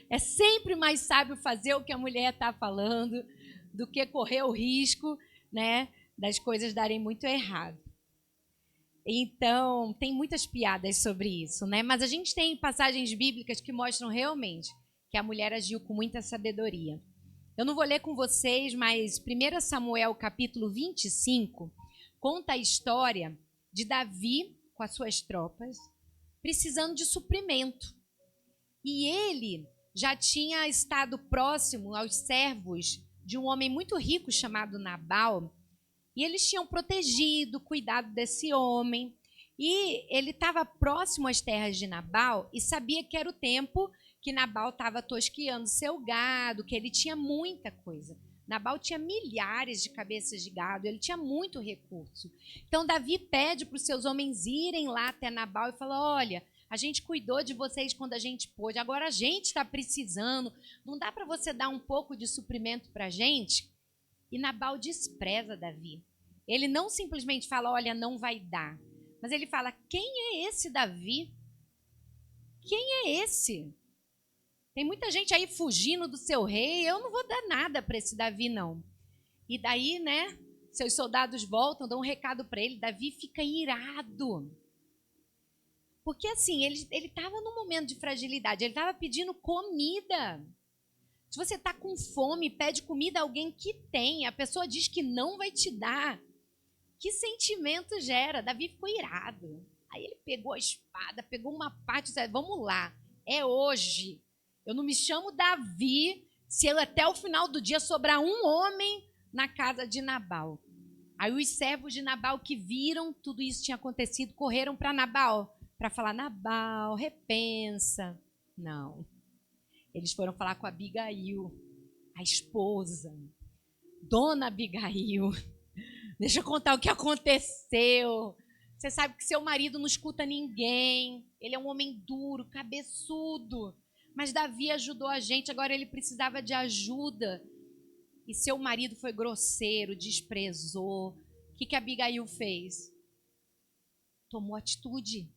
É sempre mais sábio fazer o que a mulher está falando do que correr o risco, né, das coisas darem muito errado. Então, tem muitas piadas sobre isso, né? Mas a gente tem passagens bíblicas que mostram realmente que a mulher agiu com muita sabedoria. Eu não vou ler com vocês, mas 1 Samuel, capítulo 25, conta a história de Davi com as suas tropas, precisando de suprimento. E ele já tinha estado próximo aos servos de um homem muito rico chamado Nabal, e eles tinham protegido, cuidado desse homem. E ele estava próximo às terras de Nabal e sabia que era o tempo que Nabal estava tosqueando seu gado, que ele tinha muita coisa. Nabal tinha milhares de cabeças de gado, ele tinha muito recurso. Então Davi pede para os seus homens irem lá até Nabal e fala: olha, a gente cuidou de vocês quando a gente pôde, agora a gente está precisando, não dá para você dar um pouco de suprimento para a gente? E Nabal despreza Davi. Ele não simplesmente fala: olha, não vai dar. Mas ele fala: quem é esse Davi? Quem é esse? Tem muita gente aí fugindo do seu rei, eu não vou dar nada para esse Davi, não. E daí, né, seus soldados voltam, dão um recado para ele, Davi fica irado. Porque assim, ele estava num momento de fragilidade, ele estava pedindo comida. Se você está com fome, pede comida a alguém que tem, a pessoa diz que não vai te dar. Que sentimento gera? Davi ficou irado. Aí ele pegou a espada, pegou uma parte e disse: vamos lá, é hoje. Eu não me chamo Davi se até o final do dia sobrar um homem na casa de Nabal. Aí os servos de Nabal que viram tudo isso tinha acontecido, correram para Nabal, para falar: Nabal, repensa. Não. Eles foram falar com Abigail, a esposa. Dona Abigail, deixa eu contar o que aconteceu. Você sabe que seu marido não escuta ninguém. Ele é um homem duro, cabeçudo. Mas Davi ajudou a gente, agora ele precisava de ajuda. E seu marido foi grosseiro, desprezou. O que Abigail fez? Tomou atitude.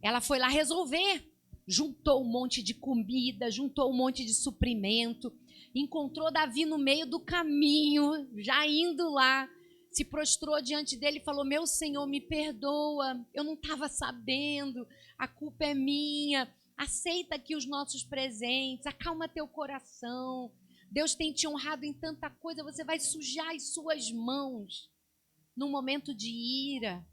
Ela foi lá resolver. Juntou um monte de comida, juntou um monte de suprimento. Encontrou Davi no meio do caminho, já indo lá. Se prostrou diante dele e falou: meu Senhor, me perdoa. Eu não estava sabendo. A culpa é minha. Aceita aqui os nossos presentes, acalma teu coração. Deus tem te honrado em tanta coisa, você vai sujar as suas mãos num momento de ira.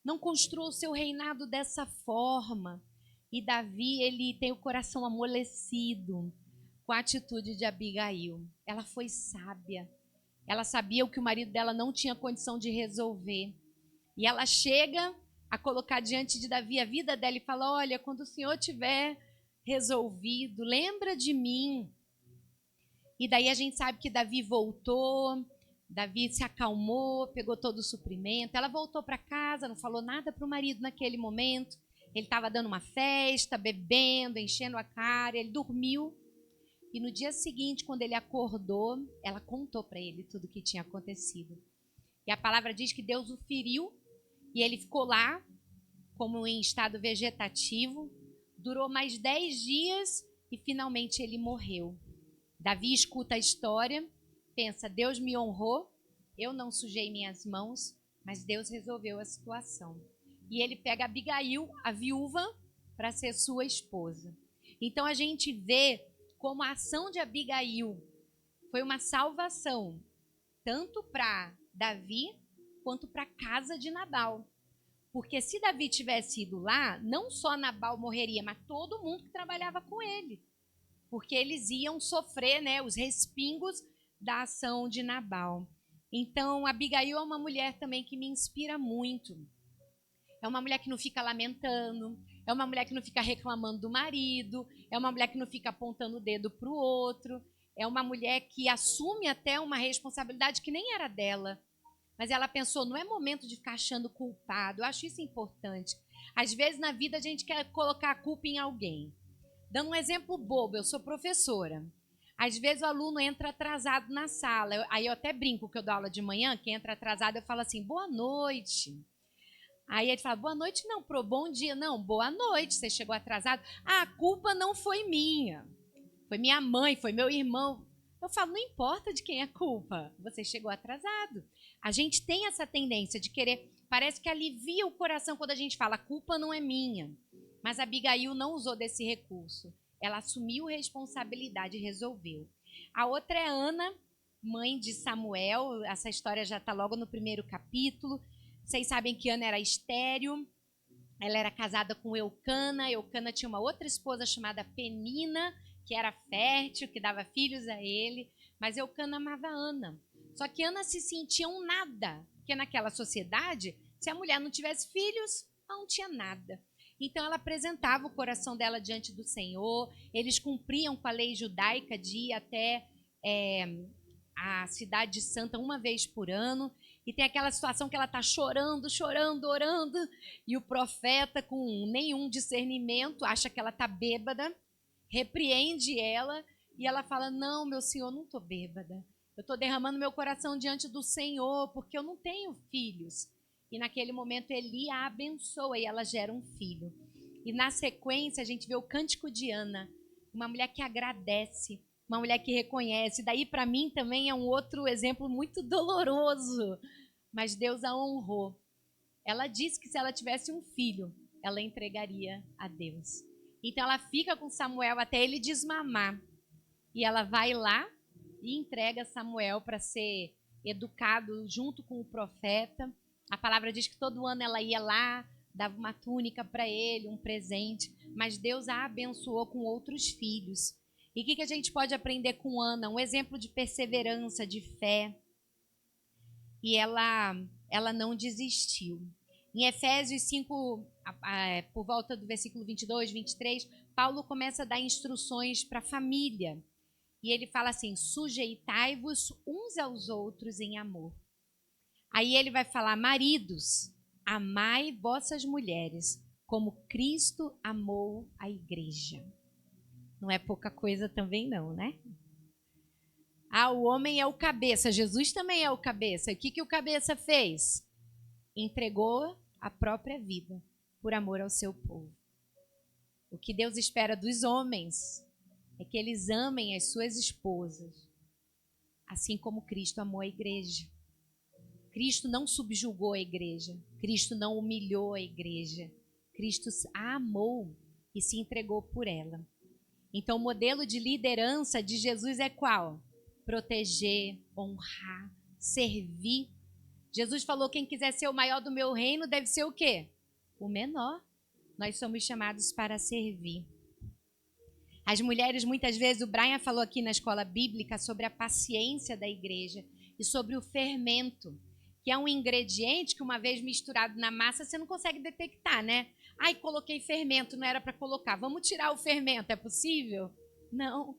Não construa o seu reinado dessa forma. E Davi, ele tem o coração amolecido com a atitude de Abigail. Ela foi sábia. Ela sabia o que o marido dela não tinha condição de resolver. E ela chega a colocar diante de Davi a vida dela e fala: olha, quando o Senhor tiver resolvido, lembra de mim. E daí a gente sabe que Davi voltou, Davi se acalmou, pegou todo o suprimento. Ela voltou para casa, não falou nada para o marido naquele momento. Ele estava dando uma festa, bebendo, enchendo a cara, ele dormiu. E no dia seguinte, quando ele acordou, ela contou para ele tudo o que tinha acontecido. E a palavra diz que Deus o feriu, e ele ficou lá, como em estado vegetativo, durou mais 10 dias e finalmente ele morreu. Davi escuta a história, pensa: Deus me honrou, eu não sujei minhas mãos, mas Deus resolveu a situação. E ele pega Abigail, a viúva, para ser sua esposa. Então a gente vê como a ação de Abigail foi uma salvação, tanto para Davi quanto para a casa de Nabal. Porque se Davi tivesse ido lá, não só Nabal morreria, mas todo mundo que trabalhava com ele. Porque eles iam sofrer, né, os respingos da ação de Nabal. Então, Abigail é uma mulher também que me inspira muito. É uma mulher que não fica lamentando, é uma mulher que não fica reclamando do marido, é uma mulher que não fica apontando o dedo para o outro, é uma mulher que assume até uma responsabilidade que nem era dela. Mas ela pensou, não é momento de ficar achando culpado. Eu acho isso importante. Às vezes na vida a gente quer colocar a culpa em alguém. Dando um exemplo bobo, eu sou professora. Às vezes o aluno entra atrasado na sala. Aí eu até brinco que eu dou aula de manhã, quem entra atrasado eu falo assim, boa noite. Aí ele fala, boa noite não, bom dia. Não, boa noite, você chegou atrasado. Ah, a culpa não foi minha. Foi minha mãe, foi meu irmão. Eu falo, não importa de quem é a culpa, você chegou atrasado. A gente tem essa tendência de querer, parece que alivia o coração quando a gente fala, a culpa não é minha. Mas Abigail não usou desse recurso. Ela assumiu responsabilidade e resolveu. A outra é Ana, mãe de Samuel. Essa história já está logo no primeiro capítulo. Vocês sabem que Ana era estéril. Ela era casada com Eucana. Eucana tinha uma outra esposa chamada Penina, que era fértil, que dava filhos a ele. Mas Eucana amava Ana. Só que Ana se sentia um nada. Porque naquela sociedade, se a mulher não tivesse filhos, ela não tinha nada. Então ela apresentava o coração dela diante do Senhor. Eles cumpriam com a lei judaica de ir até a cidade santa uma vez por ano. E tem aquela situação que ela está chorando, chorando, orando. E o profeta, com nenhum discernimento, acha que ela está bêbada, repreende ela. E ela fala, não, meu senhor, não estou bêbada. Eu estou derramando meu coração diante do Senhor, porque eu não tenho filhos. E naquele momento Eli a abençoa e ela gera um filho. E na sequência a gente vê o cântico de Ana, uma mulher que agradece, uma mulher que reconhece. Daí para mim também é um outro exemplo muito doloroso, mas Deus a honrou. Ela disse que se ela tivesse um filho, ela entregaria a Deus. Então ela fica com Samuel até ele desmamar. E ela vai lá e entrega Samuel para ser educado junto com o profeta. A palavra diz que todo ano ela ia lá, dava uma túnica para ele, um presente, mas Deus a abençoou com outros filhos. E o que a gente pode aprender com Ana? Um exemplo de perseverança, de fé. E ela não desistiu. Em Efésios 5, por volta do versículo 22, 23, Paulo começa a dar instruções para a família. E ele fala assim, sujeitai-vos uns aos outros em amor. Aí ele vai falar, maridos, amai vossas mulheres, como Cristo amou a igreja. Não é pouca coisa também não, né? Ah, o homem é o cabeça, Jesus também é o cabeça. O que o cabeça fez? Entregou a própria vida por amor ao seu povo. O que Deus espera dos homens é que eles amem as suas esposas, assim como Cristo amou a igreja. Cristo não subjugou a igreja, Cristo não humilhou a igreja, Cristo a amou e se entregou por ela. Então o modelo de liderança de Jesus é qual? Proteger, honrar, servir. Jesus falou, quem quiser ser o maior do meu reino deve ser o quê? O menor. Nós somos chamados para servir. As mulheres, muitas vezes, o Brian falou aqui na escola bíblica sobre a paciência da igreja e sobre o fermento, que é um ingrediente que uma vez misturado na massa você não consegue detectar, né? Ai, coloquei fermento, não era para colocar. Vamos tirar o fermento, é possível? Não.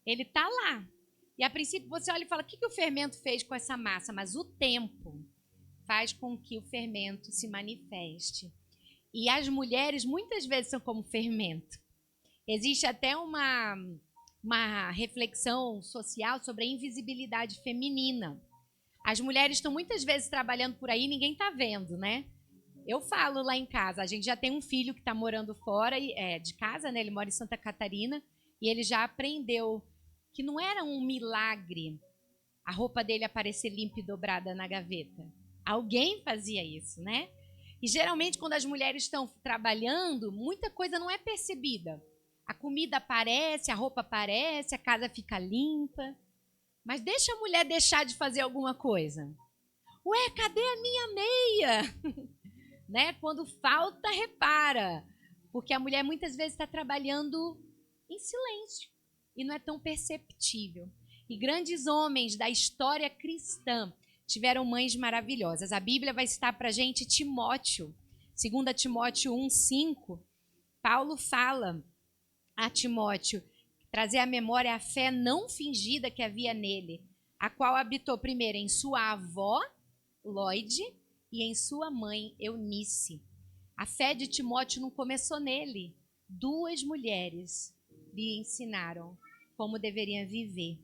Ele está lá. E a princípio você olha e fala, o que o fermento fez com essa massa? Mas o tempo faz com que o fermento se manifeste. E as mulheres muitas vezes são como fermento. Existe até uma reflexão social sobre a invisibilidade feminina. As mulheres estão muitas vezes trabalhando por aí e ninguém está vendo, né? Eu falo lá em casa, a gente já tem um filho que está morando fora de casa, né? Ele mora em Santa Catarina e ele já aprendeu que não era um milagre a roupa dele aparecer limpa e dobrada na gaveta. Alguém fazia isso, né? E geralmente quando as mulheres estão trabalhando, muita coisa não é percebida. A comida aparece, a roupa aparece, a casa fica limpa. Mas deixa a mulher deixar de fazer alguma coisa. Ué, cadê a minha meia? né? Quando falta, repara. Porque a mulher muitas vezes está trabalhando em silêncio e não é tão perceptível. E grandes homens da história cristã tiveram mães maravilhosas. A Bíblia vai citar para a gente Timóteo. 2 Timóteo 1,5, Paulo fala a Timóteo trazer à memória a fé não fingida que havia nele, a qual habitou primeiro em sua avó, Lóide, e em sua mãe, Eunice. A fé de Timóteo não começou nele. 2 mulheres lhe ensinaram como deveria viver.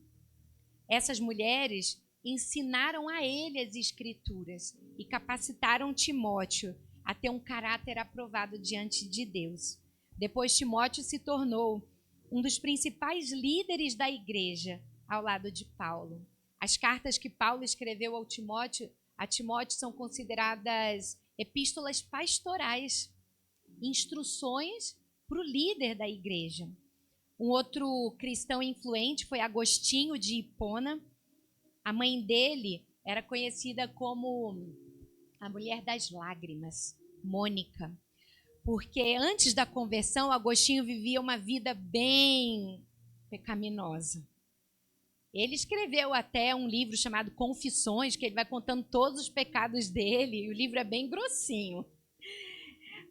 Essas mulheres ensinaram a ele as Escrituras e capacitaram Timóteo a ter um caráter aprovado diante de Deus. Depois, Timóteo se tornou um dos principais líderes da igreja ao lado de Paulo. As cartas que Paulo escreveu a Timóteo são consideradas epístolas pastorais, instruções para o líder da igreja. Um outro cristão influente foi Agostinho de Hipona. A mãe dele era conhecida como a mulher das lágrimas, Mônica, porque antes da conversão, Agostinho vivia uma vida bem pecaminosa. Ele escreveu até um livro chamado Confissões, que ele vai contando todos os pecados dele, e o livro é bem grossinho.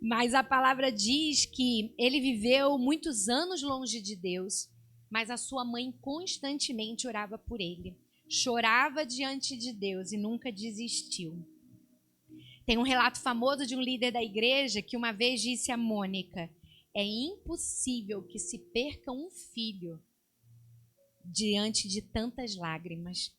Mas a palavra diz que ele viveu muitos anos longe de Deus, mas a sua mãe constantemente orava por ele. Chorava diante de Deus e nunca desistiu. Tem um relato famoso de um líder da igreja que uma vez disse a Mônica: é impossível que se perca um filho diante de tantas lágrimas.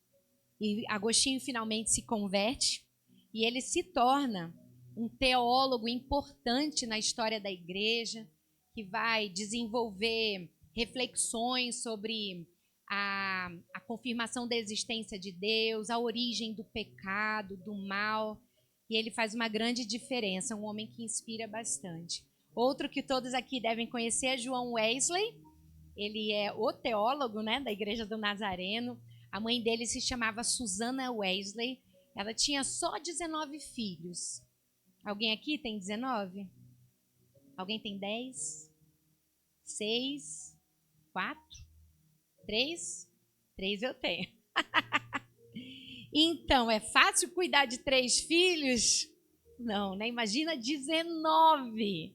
E Agostinho finalmente se converte e ele se torna um teólogo importante na história da igreja, que vai desenvolver reflexões sobre a confirmação da existência de Deus, a origem do pecado, do mal. E ele faz uma grande diferença, um homem que inspira bastante. Outro que todos aqui devem conhecer é João Wesley. Ele é o teólogo, né, da Igreja do Nazareno. A mãe dele se chamava Susana Wesley. Ela tinha só 19 filhos. Alguém aqui tem 19? Alguém tem 10? 6? 4? 3? 3 eu tenho. Então, é fácil cuidar de 3 filhos? Não, né? Imagina 19.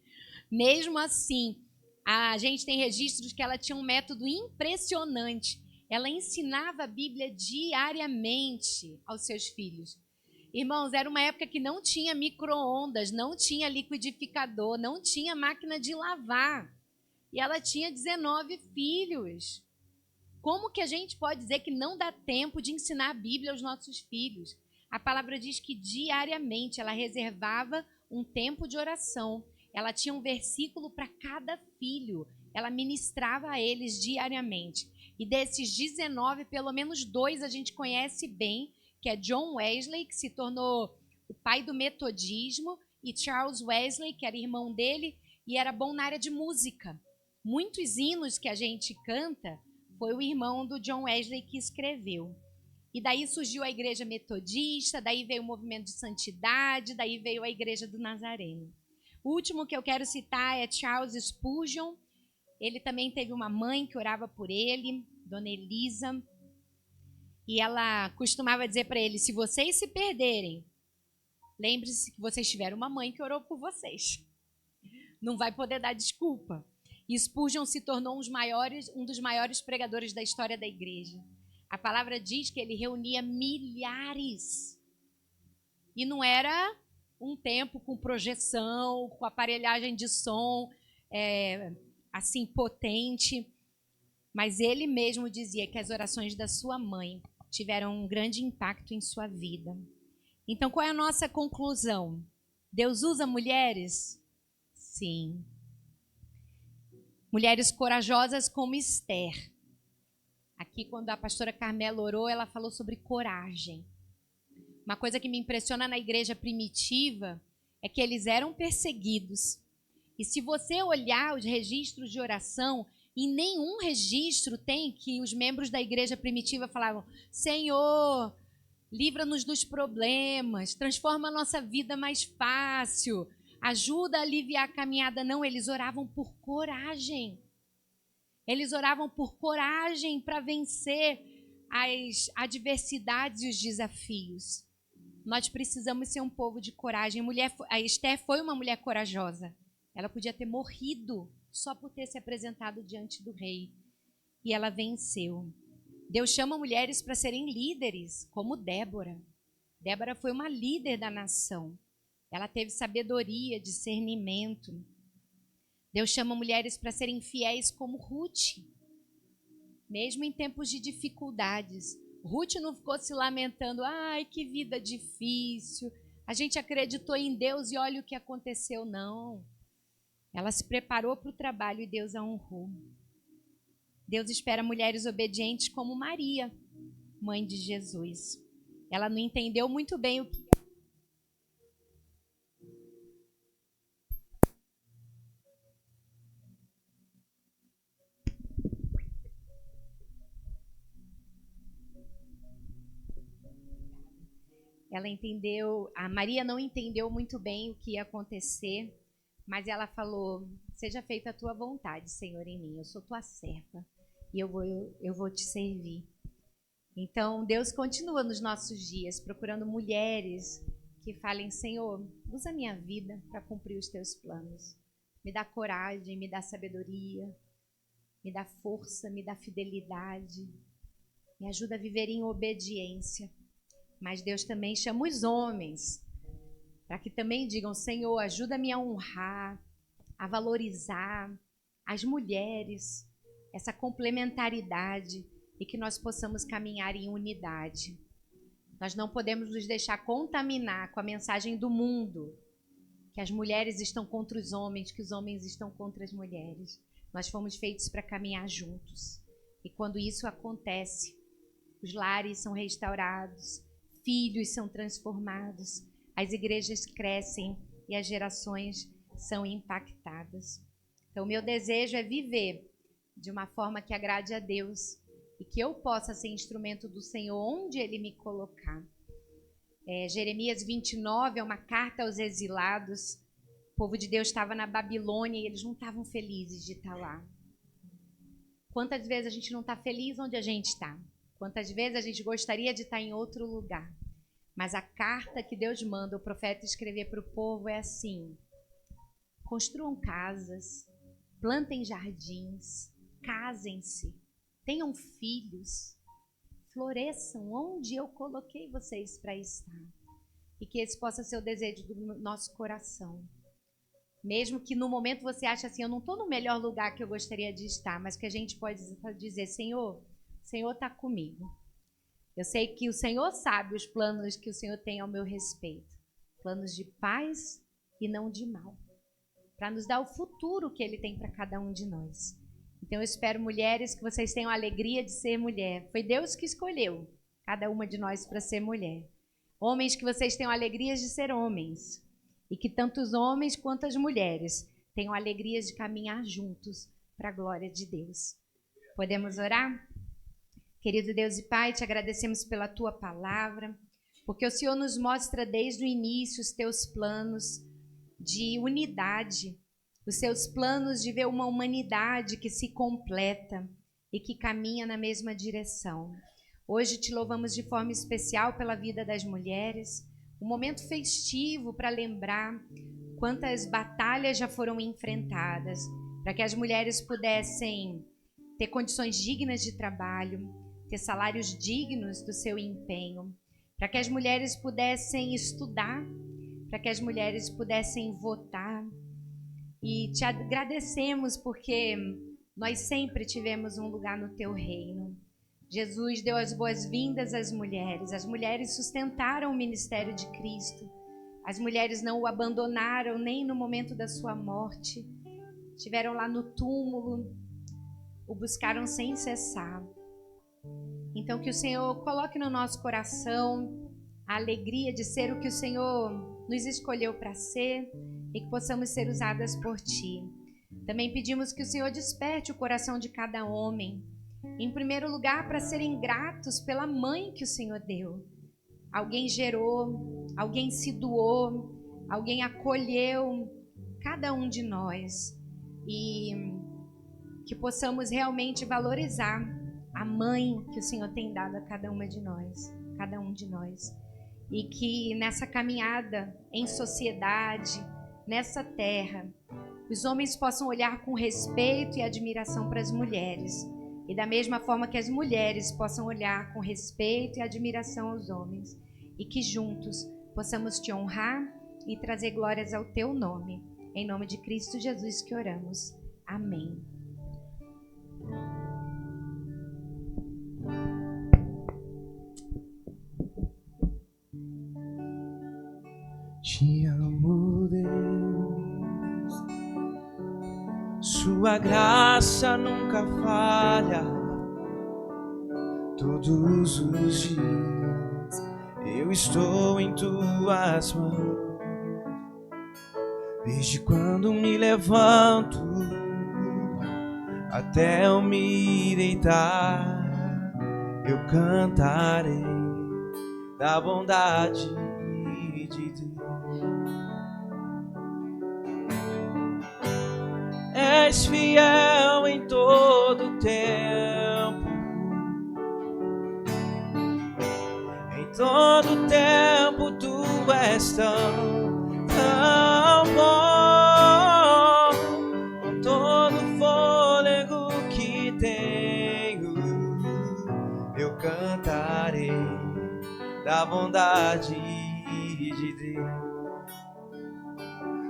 Mesmo assim, a gente tem registros que ela tinha um método impressionante. Ela ensinava a Bíblia diariamente aos seus filhos. Irmãos, era uma época que não tinha micro-ondas, não tinha liquidificador, não tinha máquina de lavar. E ela tinha 19 filhos. Como que a gente pode dizer que não dá tempo de ensinar a Bíblia aos nossos filhos? A palavra diz que diariamente ela reservava um tempo de oração. Ela tinha um versículo para cada filho. Ela ministrava a eles diariamente. E desses 19, pelo menos 2 a gente conhece bem, que é John Wesley, que se tornou o pai do metodismo, e Charles Wesley, que era irmão dele, e era bom na área de música. Muitos hinos que a gente canta, foi o irmão do John Wesley que escreveu. E daí surgiu a igreja metodista, daí veio o movimento de santidade, daí veio a igreja do Nazareno. O último que eu quero citar é Charles Spurgeon. Ele também teve uma mãe que orava por ele, Dona Elisa. E ela costumava dizer para ele: se vocês se perderem, lembre-se que vocês tiveram uma mãe que orou por vocês. Não vai poder dar desculpa. E Spurgeon se tornou um dos maiores pregadores da história da igreja. A palavra diz que ele reunia milhares. E não era um tempo com projeção, com aparelhagem de som, assim, potente. Mas ele mesmo dizia que as orações da sua mãe tiveram um grande impacto em sua vida. Então, qual é a nossa conclusão? Deus usa mulheres? Sim. Mulheres corajosas como Esther. Aqui, quando a pastora Carmela orou, ela falou sobre coragem. Uma coisa que me impressiona na igreja primitiva é que eles eram perseguidos. E se você olhar os registros de oração, em nenhum registro tem que os membros da igreja primitiva falavam: Senhor, livra-nos dos problemas, transforma a nossa vida mais fácil, ajuda a aliviar a caminhada. Não, eles oravam por coragem. Eles oravam por coragem para vencer as adversidades e os desafios. Nós precisamos ser um povo de coragem. A Esther foi uma mulher corajosa. Ela podia ter morrido só por ter se apresentado diante do rei. E ela venceu. Deus chama mulheres para serem líderes, como Débora. Débora foi uma líder da nação. Ela teve sabedoria, discernimento. Deus chama mulheres para serem fiéis como Ruth. Mesmo em tempos de dificuldades. Ruth não ficou se lamentando. Ai, que vida difícil. A gente acreditou em Deus e olha o que aconteceu. Não. Ela se preparou para o trabalho e Deus a honrou. Deus espera mulheres obedientes como Maria, mãe de Jesus. Ela não entendeu muito bem o que a Maria não entendeu muito bem o que ia acontecer, mas ela falou: seja feita a tua vontade, Senhor, em mim. Eu sou tua serva e eu vou te servir. Então, Deus continua nos nossos dias procurando mulheres que falem: Senhor, usa minha vida para cumprir os teus planos. Me dá coragem, me dá sabedoria, me dá força, me dá fidelidade, me ajuda a viver em obediência. Mas Deus também chama os homens para que também digam: Senhor, ajuda-me a honrar, a valorizar as mulheres, essa complementaridade, e que nós possamos caminhar em unidade. Nós não podemos nos deixar contaminar com a mensagem do mundo, que as mulheres estão contra os homens, que os homens estão contra as mulheres. Nós fomos feitos para caminhar juntos. E quando isso acontece, os lares são restaurados, filhos são transformados, as igrejas crescem e as gerações são impactadas. Então, meu desejo é viver de uma forma que agrade a Deus e que eu possa ser instrumento do Senhor onde Ele me colocar. Jeremias 29 é uma carta aos exilados. O povo de Deus estava na Babilônia e eles não estavam felizes de estar lá. Quantas vezes a gente não está feliz onde a gente está? Quantas vezes a gente gostaria de estar em outro lugar? Mas a carta que Deus manda o profeta escrever para o povo é assim: construam casas, plantem jardins, casem-se, tenham filhos, floresçam onde eu coloquei vocês para estar. E que esse possa ser o desejo do nosso coração. Mesmo que no momento você ache assim: eu não estou no melhor lugar que eu gostaria de estar, mas que a gente pode dizer: Senhor, o Senhor está comigo. Eu sei que o Senhor sabe os planos que o Senhor tem ao meu respeito. Planos de paz e não de mal. Para nos dar o futuro que Ele tem para cada um de nós. Então eu espero, mulheres, que vocês tenham a alegria de ser mulher. Foi Deus que escolheu cada uma de nós para ser mulher. Homens, que vocês tenham a alegria de ser homens. E que tanto os homens quanto as mulheres tenham a alegria de caminhar juntos para a glória de Deus. Podemos orar? Querido Deus e Pai, te agradecemos pela tua palavra, porque o Senhor nos mostra desde o início os teus planos de unidade, os seus planos de ver uma humanidade que se completa e que caminha na mesma direção. Hoje te louvamos de forma especial pela vida das mulheres, um momento festivo para lembrar quantas batalhas já foram enfrentadas, para que as mulheres pudessem ter condições dignas de trabalho, ter salários dignos do seu empenho, para que as mulheres pudessem estudar, para que as mulheres pudessem votar. E te agradecemos porque nós sempre tivemos um lugar no teu reino. Jesus deu as boas-vindas às mulheres. As mulheres sustentaram o ministério de Cristo. As mulheres não o abandonaram nem no momento da sua morte. Estiveram lá no túmulo, o buscaram sem cessar. Então que o Senhor coloque no nosso coração a alegria de ser o que o Senhor nos escolheu para ser e que possamos ser usadas por Ti. Também pedimos que o Senhor desperte o coração de cada homem, em primeiro lugar para serem gratos pela mãe que o Senhor deu. Alguém gerou, alguém se doou, alguém acolheu cada um de nós e que possamos realmente valorizar a mãe que o Senhor tem dado a cada uma de nós, cada um de nós. E que nessa caminhada em sociedade, nessa terra, os homens possam olhar com respeito e admiração para as mulheres. E da mesma forma que as mulheres possam olhar com respeito e admiração aos homens. E que juntos possamos te honrar e trazer glórias ao teu nome. Em nome de Cristo Jesus que oramos. Amém. Te amo, Deus, sua graça nunca falha. Todos os dias eu estou em tuas mãos. Desde quando me levanto até eu me deitar, eu cantarei da bondade de Deus. És fiel em todo tempo, em todo tempo tu és tão bom. Com todo fôlego que tenho, eu cantarei da bondade de Deus.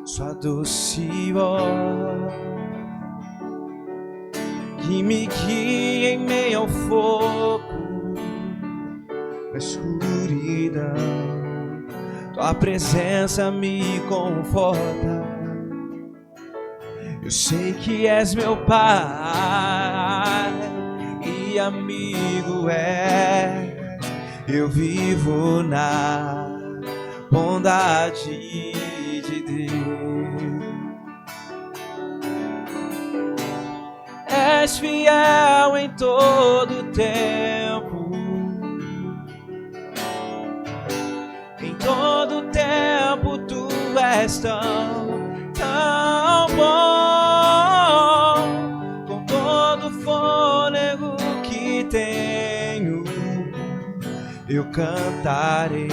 Sua doce voz que me guia em meio ao fogo, na escuridão, tua presença me conforta. Eu sei que és meu Pai e amigo és. Eu vivo na bondade de Deus. És fiel em todo tempo, em todo tempo tu és tão bom. Com todo fôlego que tenho, eu cantarei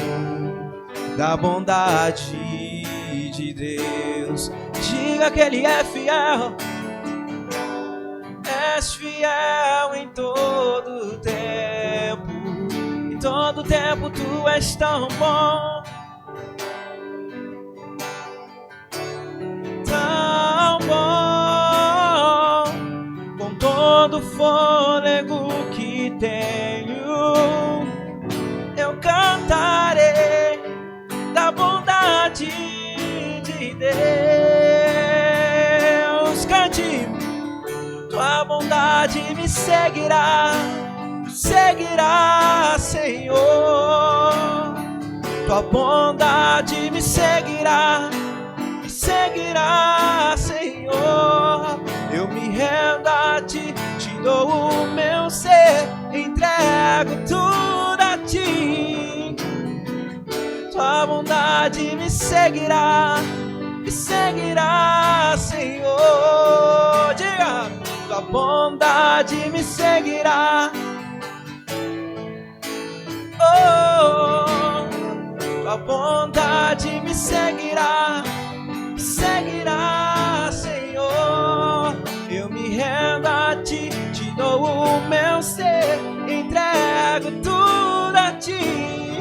da bondade de Deus. Diga que Ele é fiel. És fiel em todo tempo, em todo tempo tu és tão bom, tão bom. Com todo fôlego que tenho, eu cantarei da bondade de Deus. Cante. Tua bondade me seguirá, seguirá, Senhor. Tua bondade me seguirá, seguirá, Senhor. Eu me rendo a ti, te dou o meu ser, entrego tudo a ti. Tua bondade me seguirá, Senhor. Diga. Tua bondade me seguirá, oh, tua bondade me seguirá, seguirá, Senhor. Eu me rendo a ti, te dou o meu ser, entrego tudo a ti,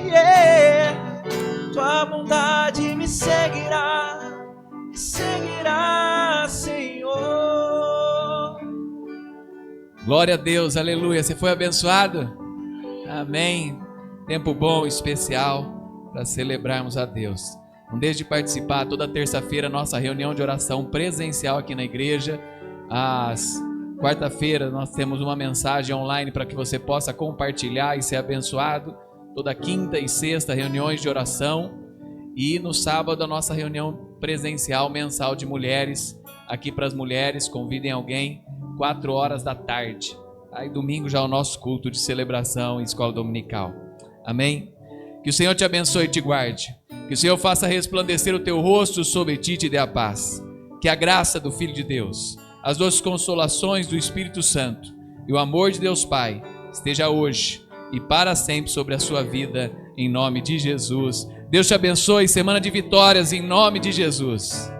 yeah. Tua bondade me seguirá, seguirá, Senhor. Glória a Deus, aleluia. Você foi abençoado? Amém. Tempo bom, especial para celebrarmos a Deus. Não deixe de participar toda terça-feira, nossa reunião de oração presencial aqui na igreja. Às quarta-feira nós temos uma mensagem online para que você possa compartilhar e ser abençoado. Toda quinta e sexta, reuniões de oração. E no sábado, a nossa reunião presencial mensal de mulheres. Aqui para as mulheres, convidem alguém. 4 horas da tarde. Aí domingo já é o nosso culto de celebração em escola dominical. Amém? Que o Senhor te abençoe e te guarde. Que o Senhor faça resplandecer o teu rosto sobre ti e te dê a paz. Que a graça do Filho de Deus, as doces consolações do Espírito Santo e o amor de Deus Pai esteja hoje e para sempre sobre a sua vida, em nome de Jesus. Deus te abençoe, semana de vitórias, em nome de Jesus.